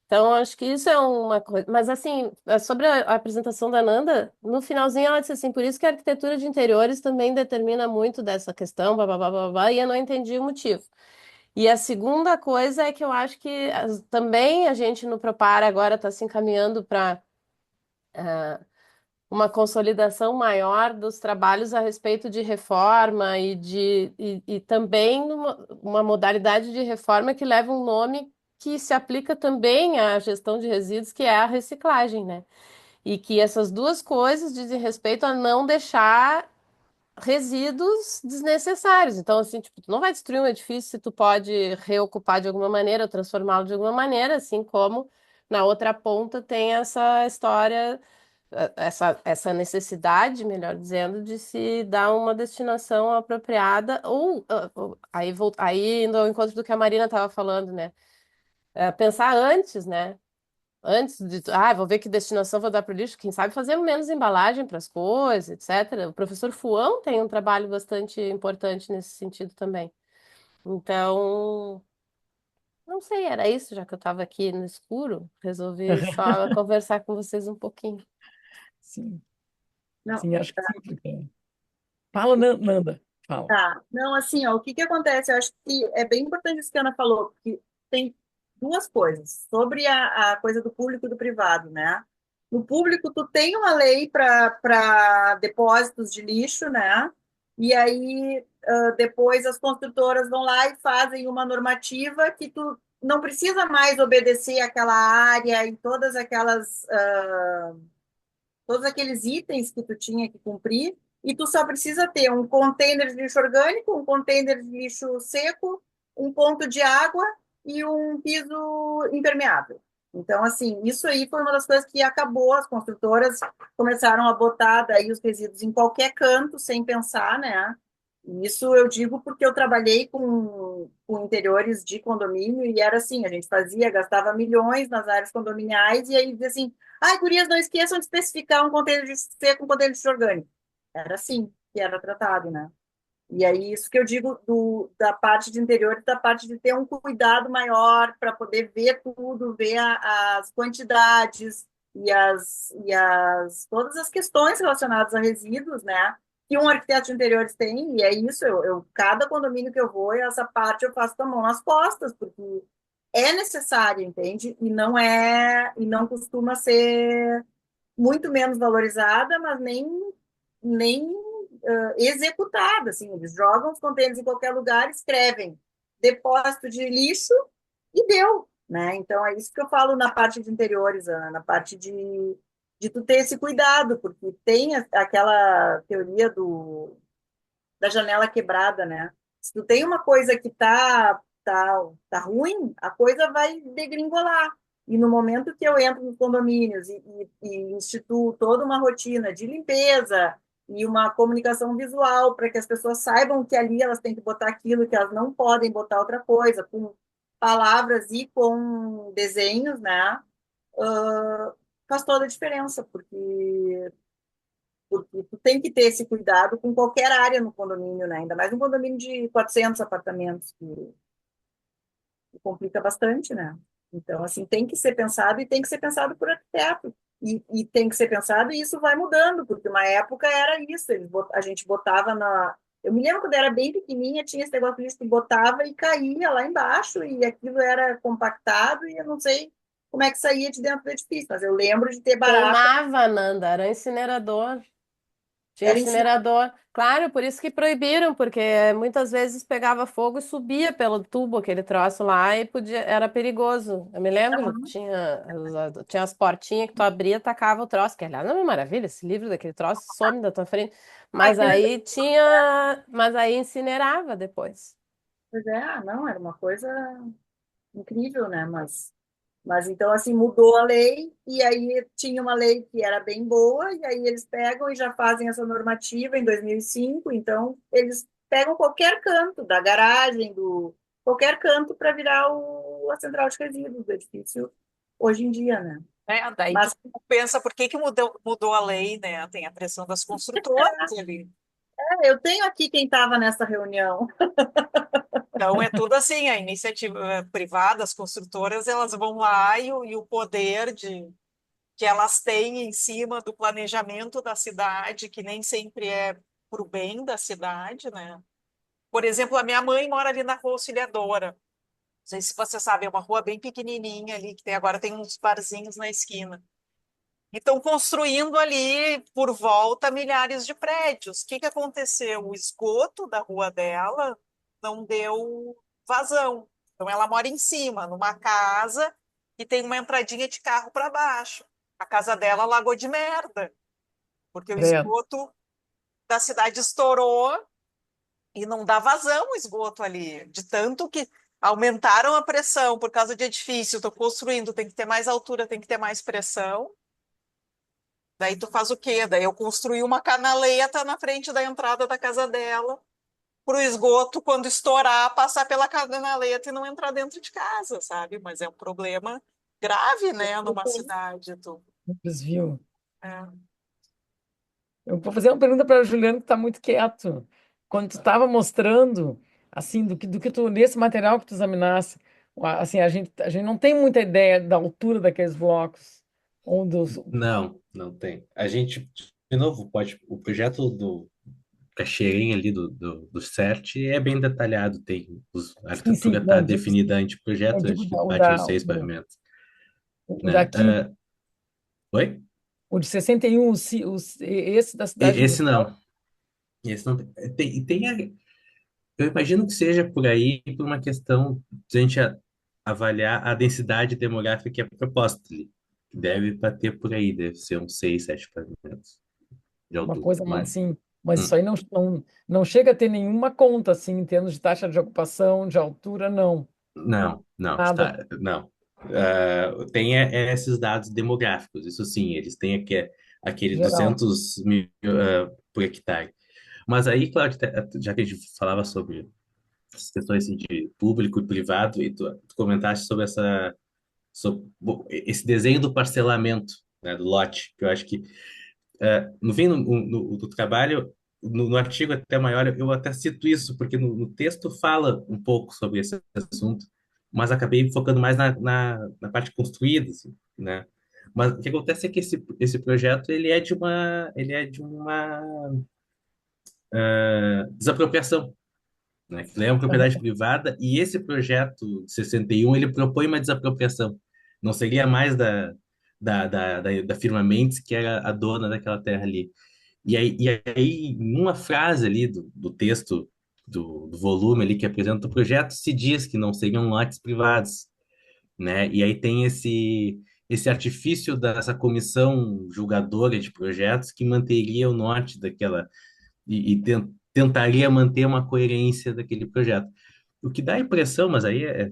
Então, acho que isso é uma coisa. Mas, assim, sobre a apresentação da Nanda, no finalzinho ela disse assim: por isso que a arquitetura de interiores também determina muito dessa questão, blá, blá, blá, blá, blá, e eu não entendi o motivo. E a segunda coisa é que eu acho que também a gente no Propar agora está se encaminhando para uma consolidação maior dos trabalhos a respeito de reforma e também uma modalidade de reforma que leva um nome que se aplica também à gestão de resíduos, que é a reciclagem, né? E que essas duas coisas dizem respeito a não deixar resíduos desnecessários. Então, assim, tipo, tu não vai destruir um edifício se tu pode reocupar de alguma maneira ou transformá-lo de alguma maneira, assim como na outra ponta tem essa história, essa necessidade, melhor dizendo, de se dar uma destinação apropriada, aí indo ao encontro do que a Marina estava falando, né? Pensar antes, né? Antes de, vou ver que destinação vou dar para o lixo, quem sabe fazer menos embalagem para as coisas, etc. O professor Fuão tem um trabalho bastante importante nesse sentido também. Então, não sei, era isso, já que eu estava aqui no escuro, resolvi só conversar com vocês um pouquinho. Sim, Não, sim, acho que sim. Fala, Nanda, fala. tá. Não, assim, ó, o que que acontece? Eu acho que é bem importante isso que a Ana falou, porque tem duas coisas sobre a coisa do público e do privado, né? No público, tu tem uma lei para depósitos de lixo, né? E aí, depois as construtoras vão lá e fazem uma normativa que tu não precisa mais obedecer aquela área e todos aqueles itens que tu tinha que cumprir, e tu só precisa ter um container de lixo orgânico, um container de lixo seco, um ponto de água e um piso impermeável. Então, assim, isso aí foi uma das coisas que acabou, as construtoras começaram a botar daí os resíduos em qualquer canto, sem pensar, né? Isso eu digo porque eu trabalhei com interiores de condomínio e era assim, a gente gastava milhões nas áreas condominiais e aí dizia assim, ai, gurias, não esqueçam de especificar um container de seco com um container de orgânico. Era assim que era tratado, né? E aí, isso que eu digo da parte de interior e da parte de ter um cuidado maior para poder ver tudo, ver as quantidades todas as questões relacionadas a resíduos, né? Que um arquiteto de interiores tem, e é isso, cada condomínio que eu vou, essa parte eu faço com a mão nas costas, porque é necessário, entende? E não costuma ser muito menos valorizada, mas nem executada, assim, eles jogam os contêineres em qualquer lugar, escrevem depósito de lixo e deu, né? Então é isso que eu falo na parte de interiores, Ana, na parte de tu ter esse cuidado, porque tem aquela teoria da janela quebrada, né? Se tu tem uma coisa que tá ruim, a coisa vai degringolar. E no momento que eu entro nos condomínios e instituo toda uma rotina de limpeza e uma comunicação visual para que as pessoas saibam que ali elas têm que botar aquilo, que elas não podem botar outra coisa, com palavras e com desenhos, né? Faz toda a diferença, porque tu tem que ter esse cuidado com qualquer área no condomínio, né? Ainda mais um condomínio de 400 apartamentos, que complica bastante, né? Então, assim, tem que ser pensado e tem que ser pensado por arquiteto. E tem que ser pensado e isso vai mudando, porque uma época era isso, a gente botava na... Eu me lembro quando era bem pequenininha, tinha esse negócio de que botava e caía lá embaixo, e aquilo era compactado, e eu não sei como é que saía de dentro do edifício, mas eu lembro de ter barata, Queimava, Nanda, era incinerador. Tinha era em cima, incinerador. Claro, por isso que proibiram, porque muitas vezes pegava fogo e subia pelo tubo, aquele troço lá, e podia, era perigoso. Eu me lembro, tinha as portinhas que tu abria, tacava o troço, que aliás é uma maravilha, esse livro daquele troço some da tua frente. Mas aquilo aí tinha, mas aí incinerava depois. pois é, não, era uma coisa incrível, né? Mas então, assim, mudou a lei, e aí tinha uma lei que era bem boa, e aí eles pegam e já fazem essa normativa em 2005, então eles pegam qualquer canto da garagem, qualquer canto para virar a central de resíduos do edifício hoje em dia, né? Daí tu Mas pensa por que que mudou a lei, né? Tem a pressão das construtoras ali. eu tenho aqui quem estava nessa reunião. Então é tudo assim, a iniciativa privada, as construtoras, elas vão lá e o poder que elas têm em cima do planejamento da cidade, que nem sempre é para o bem da cidade, né? Por exemplo, a minha mãe mora ali na Rua Auxiliadora. Não sei se você sabe, é uma rua bem pequenininha ali, que agora tem uns barzinhos na esquina. E estão construindo ali por volta milhares de prédios. O que que aconteceu? O esgoto da rua dela não deu vazão. Então ela mora em cima, numa casa e tem uma entradinha de carro para baixo. A casa dela lagou de merda, porque o Credo. esgoto da cidade estourou e não dá vazão o esgoto ali, de tanto que aumentaram a pressão por causa de edifício, estou construindo, tem que ter mais altura, tem que ter mais pressão. Daí tu faz o quê? Daí eu construí uma canaleta na frente da entrada da casa dela, para o esgoto, quando estourar, passar pela canaleta e não entrar dentro de casa, sabe? Mas é um problema grave, né, numa cidade. Desvio. É. Eu vou fazer uma pergunta para o Juliano, que está muito quieto. Quando tu estava mostrando, assim, do que tu, nesse material que tu examinasse, assim, a gente não tem muita ideia da altura daqueles blocos, ou dos... Não, não tem. A gente, de novo, pode. O projeto do Caixeirinha ali do CERT é bem detalhado. A Sim, sim, arquitetura está não, digo, definida eu anteprojeto, digo acho que o bate nos da, seis pavimentos, o né? daqui, Oi? o de 61, esse da cidade Esse industrial. não. Esse não eu imagino que seja por aí por uma questão de a gente avaliar a densidade demográfica que é proposta ali. Deve bater por aí, deve ser uns 6, 7 pavimentos de Uma altura. coisa mais assim, mas isso Hum, aí não chega a ter nenhuma conta, assim, em termos de taxa de ocupação, de altura, não, não, não, nada, está, não. Tem esses dados demográficos, isso sim, eles têm aquele geral. 200 mil por hectare. Mas aí, claro, já que a gente falava sobre essas questões assim, de público e privado, e tu comentaste sobre esse desenho do parcelamento, né, do lote, que eu acho que, no fim do trabalho, no artigo até maior, eu até cito isso, porque no texto fala um pouco sobre esse assunto, mas acabei focando mais na parte construída, assim, né? Mas o que acontece é que esse projeto ele é de uma desapropriação, né? Que é uma propriedade privada e esse projeto de 61 ele propõe uma desapropriação. Não seria mais da firma Mendes, que era a dona daquela terra ali. E aí em uma frase ali do texto do volume ali que apresenta o projeto, se diz que não seriam lotes privados, né? E aí tem esse artifício dessa comissão julgadora de projetos que manteria o norte daquela e tentaria manter uma coerência daquele projeto. O que dá a impressão, mas aí é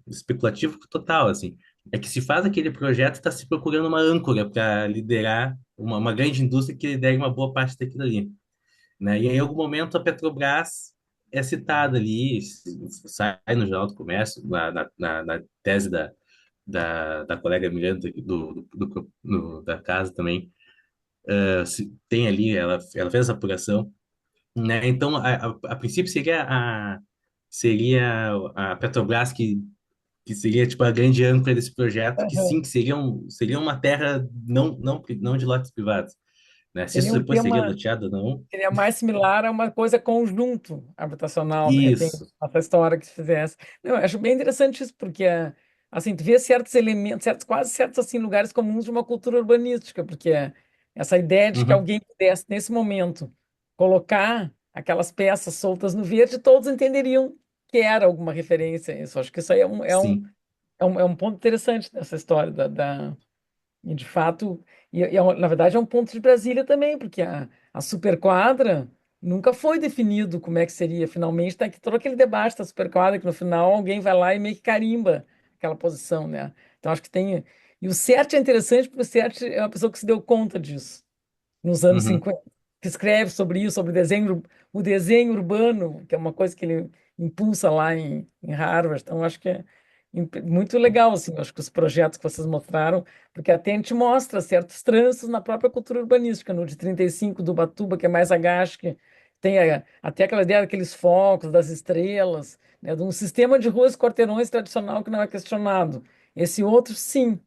especulativo total, assim, é que se faz aquele projeto, está se procurando uma âncora para liderar uma grande indústria que lidere uma boa parte daquilo ali, né? E aí, em algum momento, a Petrobras é citada ali, sai no Jornal do Comércio, na tese da colega Miranda, da casa também, tem ali, ela fez essa apuração, né? Então, a princípio seria a Petrobras que que seria tipo a grande âncora desse projeto, que sim, Aham. que seria uma terra não de lotes privados, né? Se Seria isso um depois seria tema, loteado ou não, seria mais similar a uma coisa conjunto habitacional, de repente, isso, essa história que se fizesse. Não, eu acho bem interessante isso, porque assim, tu vê certos elementos, quase certos assim, lugares comuns de uma cultura urbanística, porque essa ideia de que uhum, alguém pudesse, nesse momento, colocar aquelas peças soltas no verde, todos entenderiam que era alguma referência a isso. Acho que isso aí sim, é um ponto interessante dessa história e de fato, na verdade é um ponto de Brasília também, porque a superquadra nunca foi definido como é que seria. Finalmente está aqui todo aquele debate da superquadra, que no final alguém vai lá e meio que carimba aquela posição, né? Então acho que tem. E o CERT é interessante porque o CERT é uma pessoa que se deu conta disso nos anos uhum, 50, que escreve sobre isso, sobre o desenho urbano, que é uma coisa que ele impulsa lá em Harvard. Então, acho que é muito legal, assim, acho que os projetos que vocês mostraram, porque até a gente mostra certos trânsitos na própria cultura urbanística, no de 35 do Ubatuba, que é mais agache, que tem até aquela ideia daqueles focos, das estrelas, né, de um sistema de ruas e quarteirões tradicional que não é questionado. Esse outro, sim,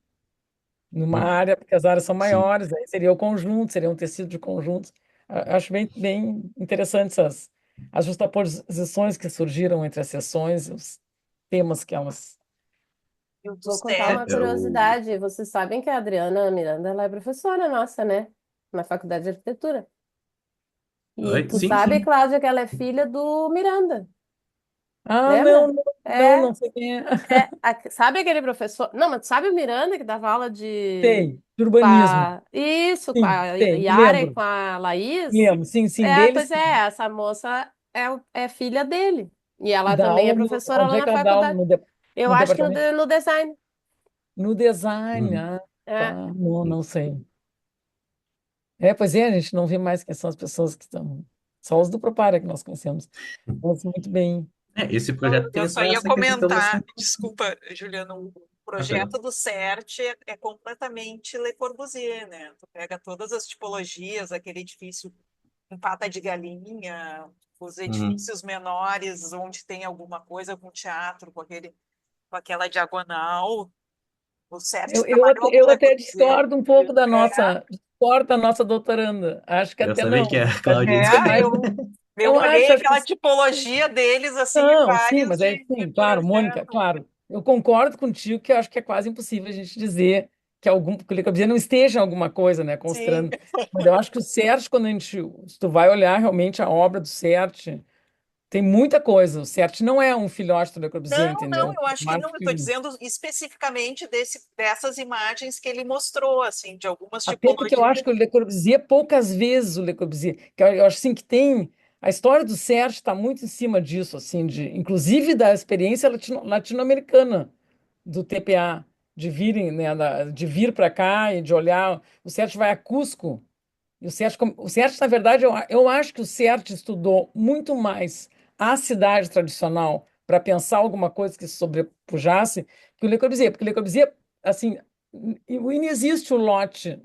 numa uhum, área, porque as áreas são sim. maiores, aí seria o conjunto, seria um tecido de conjuntos. Acho bem interessantes as justaposições que surgiram entre as sessões e os temas que elas. E o do Vou contar É, uma SERT, curiosidade. Vocês sabem que a Adriana Miranda, ela é professora nossa, né? Na Faculdade de Arquitetura. E tu sim, sabe, sim. Cláudia, que ela é filha do Miranda, Ah, lembra? não É, sei quem é. sabe aquele professor? Não, mas tu sabe o Miranda que dava aula de Sei, de urbanismo. isso, com Sim, a sei, me Yara e lembro. com a Me Laís? lembro, sim, sim, É, deles, pois sim. é, essa moça é filha dele. E E ela dá também é aula no. professora Onde lá é na que ela dá aula? faculdade. Eu No acho que departamento? no design. No design, Uhum. tá. É. Não sei. Pois é, a gente não vê mais quem são as pessoas que estão. Só os do Propara que nós conhecemos. Mas muito bem. Esse projeto tem eu só ia essa questão comentar, assim. desculpa, Juliano, o Ah, projeto perdão. do CERT é completamente Le Corbusier, né? Tu pega todas as tipologias, aquele edifício em pata de galinha, os Uhum. edifícios menores onde tem alguma coisa com teatro, com aquela diagonal. O CERT trabalhou com Eu Le até Corbusier. discordo um pouco É, discordo da nossa doutoranda. Acho que Eu até sabia não. que a Cláudia ia É é, mais. discordar. eu Eu olhei acho que aquela tipologia deles, assim, em não, sim, vários mas é de sim, claro, Mônica, projeto. claro. Eu concordo contigo que eu acho que é quase impossível a gente dizer que o Le Corbusier não esteja em alguma coisa, né, Sim. considerando. Mas eu acho que o Serte, se tu vai olhar realmente a obra do Serte, tem muita coisa. O Serte não é um filhote do Le Corbusier, Não, entendeu? eu acho Eu que acho não. Eu estou que dizendo especificamente dessas imagens que ele mostrou, assim, de algumas Até porque eu acho tipologias. que o Le Corbusier, poucas vezes o Le Corbusier, que eu acho assim que tem, a história do Sérgio está muito em cima disso, assim, inclusive da experiência latino-americana do TPA, de vir para cá e de olhar. O Sérgio vai a Cusco, e o Sérgio, na verdade, eu acho que o Sérgio estudou muito mais a cidade tradicional para pensar alguma coisa que se sobrepujasse que o Le Corbusier, porque o Le Corbusier, assim, não existe o lote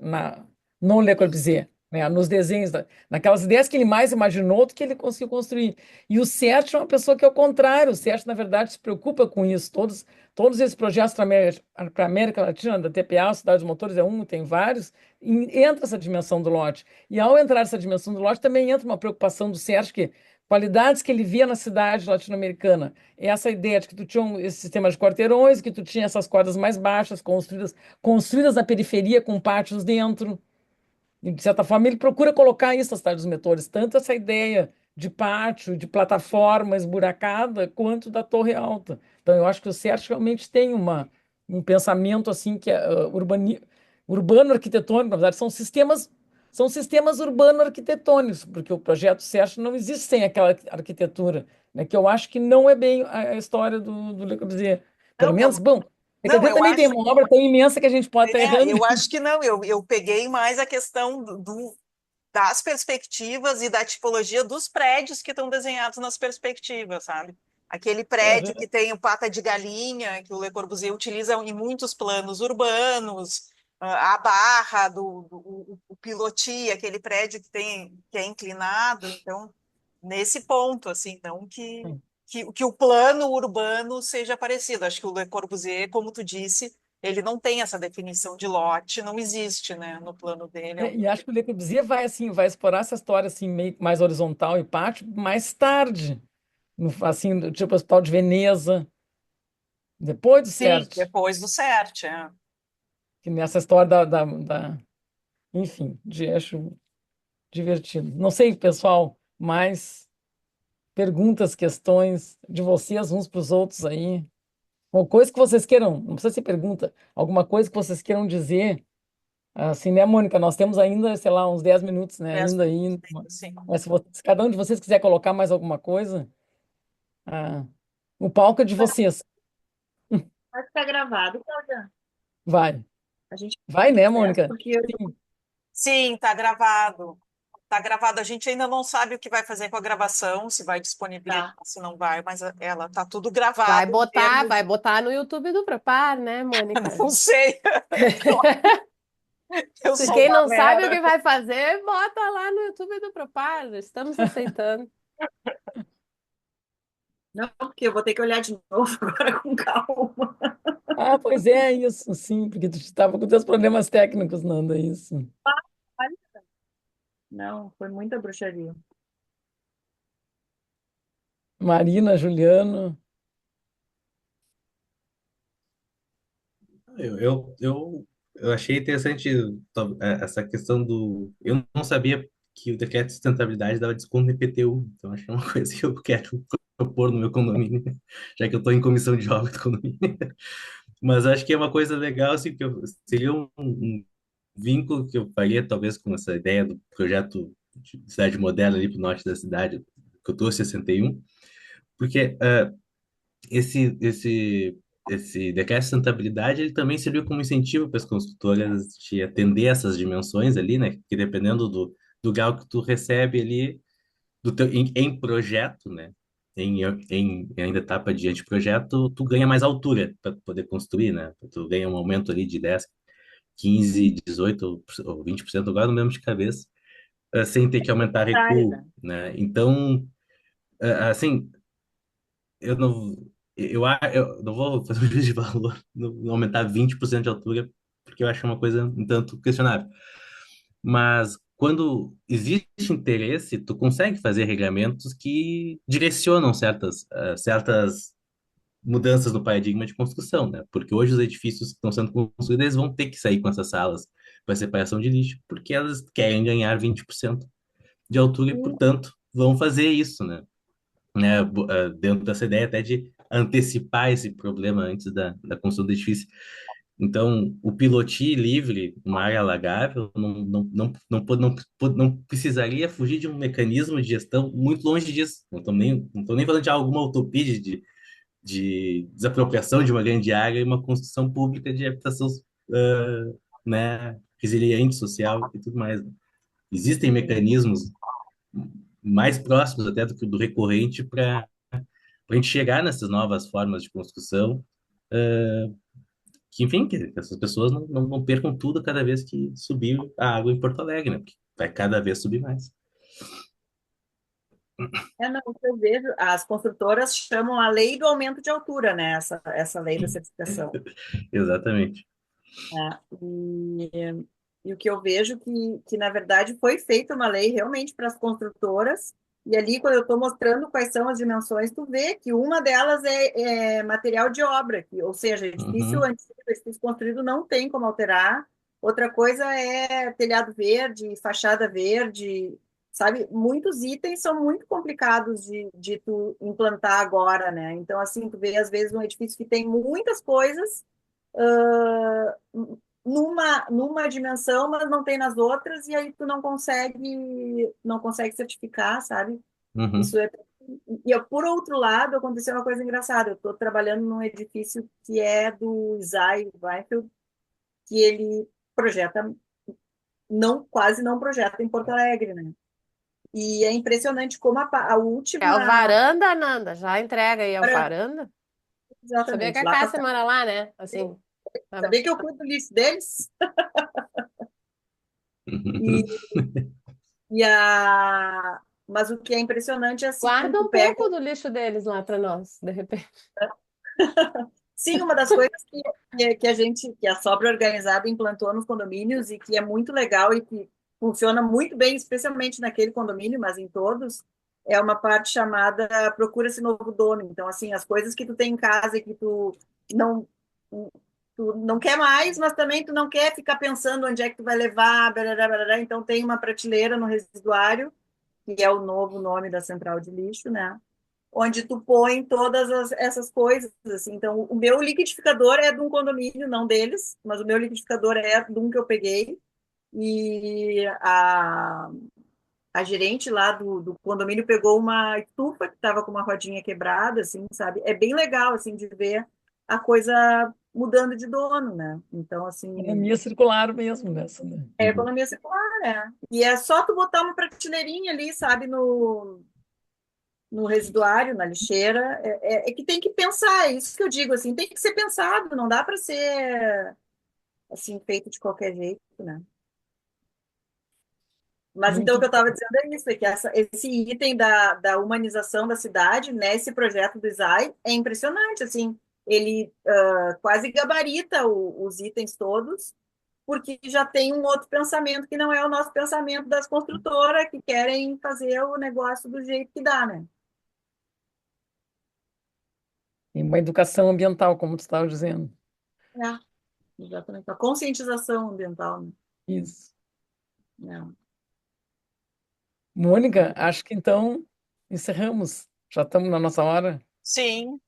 no Le Corbusier, né, nos desenhos, naquelas ideias que ele mais imaginou do que ele conseguiu construir. E o Sérgio é uma pessoa que é o contrário, o Sérgio, na verdade, se preocupa com isso. Todos esses projetos para a América Latina, da TPA, Cidade dos Motores é um, tem vários, entra essa dimensão do lote. E ao entrar essa dimensão do lote, também entra uma preocupação do Sérgio, que qualidades que ele via na cidade latino-americana, é essa ideia de que tu tinha esse sistema de quarteirões, que tu tinha essas quadras mais baixas, construídas na periferia, com pátios dentro. E, de certa forma, ele procura colocar isso na cidade dos mentores, tanto essa ideia de pátio, de plataforma esburacada, quanto da torre alta. Então, eu acho que o Sérgio realmente tem um pensamento assim que é urbano-arquitetônico, na verdade, são sistemas urbano-arquitetônicos, porque o projeto Sérgio não existe sem aquela arquitetura, né, que eu acho que não é bem a história do Le Corbusier. Pelo Não, menos, bom, Le não, Corbusier eu também tem acho. uma obra tão imensa que a gente pode estar errando. Eu acho que não. Eu peguei mais a questão das perspectivas e da tipologia dos prédios que estão desenhados nas perspectivas, sabe? Aquele prédio que tem o pata de galinha, que o Le Corbusier utiliza em muitos planos urbanos, a barra o Pilotis, aquele prédio que é inclinado. Então, nesse ponto, assim, não que que o plano urbano seja parecido. Acho que o Le Corbusier, como tu disse, ele não tem essa definição de lote, não existe, né, no plano dele. E acho que o Le Corbusier vai assim, vai explorar essa história assim meio mais horizontal e pátio mais tarde, assim, tipo o Hospital de Veneza, depois do Sim, CERT, depois do CERT. É. que nessa história enfim, acho divertido. Não sei, pessoal, mais perguntas, questões de vocês uns para os outros aí. Uma coisa que vocês queiram, não precisa ser pergunta, alguma coisa que vocês queiram dizer, assim, né, Mônica? Nós temos ainda, sei lá, uns 10 minutos, né? 10 Ainda minutos aí. ainda, sim. Mas se cada um de vocês quiser colocar mais alguma coisa, ah, o palco é de vocês. Vai ficar gravado, Cláudia. Vai. A gente Vai, né, certo, Mônica? porque eu Sim. Sim, está gravado. Está gravado. A gente ainda não sabe o que vai fazer com a gravação, se vai disponibilizar, tá. se não vai, mas ela está tudo gravado em Vai termos. botar no YouTube do Propar, né, Mônica? Não sei, eu Se sou quem uma não sabe o mera. que vai fazer, bota lá no YouTube do Propar. Estamos aceitando. Não, porque eu vou ter que olhar de novo agora com calma. Ah, pois é isso, sim, porque tu estava com teus problemas técnicos, Nanda, é isso. Não, foi muita bruxaria. Marina, Juliano. Eu achei interessante essa questão do. Eu não sabia que o decreto de sustentabilidade dava desconto no IPTU, então achei uma coisa que eu quero propor no meu condomínio, já que eu estou em comissão de obra do condomínio. Mas acho que é uma coisa legal, assim, seria um vínculo que eu faria, talvez, com essa ideia do projeto de cidade moderna ali para o norte da cidade, que eu trouxe 61, porque esse decreto de sustentabilidade ele também serviu como incentivo para as construtoras de atender essas dimensões ali, né? Que dependendo do grau que tu recebe ali em projeto, né? Em ainda etapa de anteprojeto, tu ganha mais altura para poder construir, né? Tu ganha um aumento ali de 10, 15, 18 ou 20%, agora não lembro de cabeça, sem ter que aumentar Área, recuo, né? né? Então, assim, eu não, eu não vou fazer um juízo de valor, não aumentar 20% de altura, porque eu acho uma coisa um tanto questionável. Mas quando existe interesse, tu consegue fazer regramentos que direcionam certas mudanças no paradigma de construção, né? Porque hoje os edifícios que estão sendo construídos, eles vão ter que sair com essas salas para separação de lixo, porque elas querem ganhar 20% de altura e, Sim, portanto, vão fazer isso, né? Dentro dessa ideia até de antecipar esse problema antes da construção do edifício. Então, o pilotis livre, uma área alagável, não precisaria fugir de um mecanismo de gestão muito longe disso. Não tô nem falando de alguma utopia de desapropriação de uma grande área e uma construção pública de habitação, ah, né, resiliente, social e tudo mais. Existem mecanismos mais próximos até do que o do recorrente para a gente chegar nessas novas formas de construção, que, enfim, que essas pessoas não percam tudo cada vez que subir a água em Porto Alegre, né? Porque vai cada vez subir mais. não, o que eu vejo, as construtoras chamam a lei do aumento de altura, né? Essa lei da certificação. Exatamente. Né? E o que eu vejo que, na verdade, foi feita uma lei realmente para as construtoras, e ali, quando eu estou mostrando quais são as dimensões, tu vê que uma delas é material de obra, ou seja, edifício Uhum, antigo, edifício construído não tem como alterar. Outra coisa é telhado verde, fachada verde, sabe? Muitos itens são muito complicados de tu implantar agora, né? Então, assim, tu vê, às vezes, um edifício que tem muitas coisas, numa dimensão, mas não tem nas outras, e aí tu não consegue certificar, sabe? uhum, Isso é. Por outro lado, aconteceu uma coisa engraçada. Eu estou trabalhando num edifício que é do Isaiah Weinfeld, que ele projeta, não, quase não projeta em Porto Alegre, né? E é impressionante como a É o última. Varanda, Nanda. Já entrega aí, é o Varanda. Sabia que Exatamente, a lá para Cássia frente. mora lá, né? Assim, tava- Sabia que eu cuido do lixo deles? uhum. E, e a, Mas o que é impressionante é assim, Guarda tu um pega. pouco do lixo deles lá para nós, de repente. Sim, uma das coisas que a gente, que a Sobra Organizada implantou nos condomínios e que é muito legal e que funciona muito bem, especialmente naquele condomínio, mas em todos, é uma parte chamada procura-se novo dono. Então, assim, as coisas que tu tem em casa e que não, tu não quer mais, mas também tu não quer ficar pensando onde é que tu vai levar, barará, barará. Então tem uma prateleira no residuário, que é o novo nome da central de lixo, né? Onde tu põe todas essas coisas, assim. Então, o meu liquidificador é de um condomínio, não deles, mas o meu liquidificador é de um que eu peguei, e a gerente lá do condomínio pegou uma estufa que estava com uma rodinha quebrada, assim, sabe? É bem legal, assim, de ver a coisa mudando de dono, né? Então, assim, Economia circular mesmo nessa, né? é Uhum. economia circular, né? E é só tu botar uma prateleirinha ali, sabe, no residuário, na lixeira, é que tem que pensar, é isso que eu digo, assim, tem que ser pensado, não dá para ser, assim, feito de qualquer jeito, né? Mas então o Muito que eu estava dizendo é isso, é que esse item da humanização da cidade, nesse projeto do ISAI, é impressionante, assim, ele quase gabarita os itens todos, porque já tem um outro pensamento que não é o nosso pensamento das construtoras que querem fazer o negócio do jeito que dá, né? Tem uma educação ambiental, como tu estava dizendo. É, exatamente. A conscientização ambiental, né? Isso. É. Mônica, acho que então encerramos. Já estamos na nossa hora. Sim,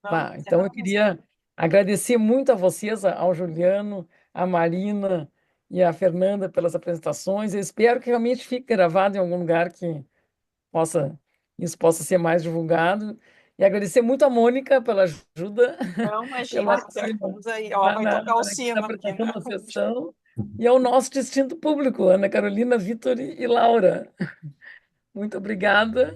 não, Tá, então eu encerramos. queria agradecer muito a vocês, ao Juliano, a Marina e a Fernanda pelas apresentações. Eu espero que realmente fique gravado em algum lugar que possa, isso possa ser mais divulgado. E agradecer muito a Mônica pela ajuda, Não, pelo imagina, apoio estamos aí. Ó, vai tocar o na sino aqui. apresentação da sessão, e ao nosso distinto público, Ana Carolina, Vitor e Laura. Muito obrigada.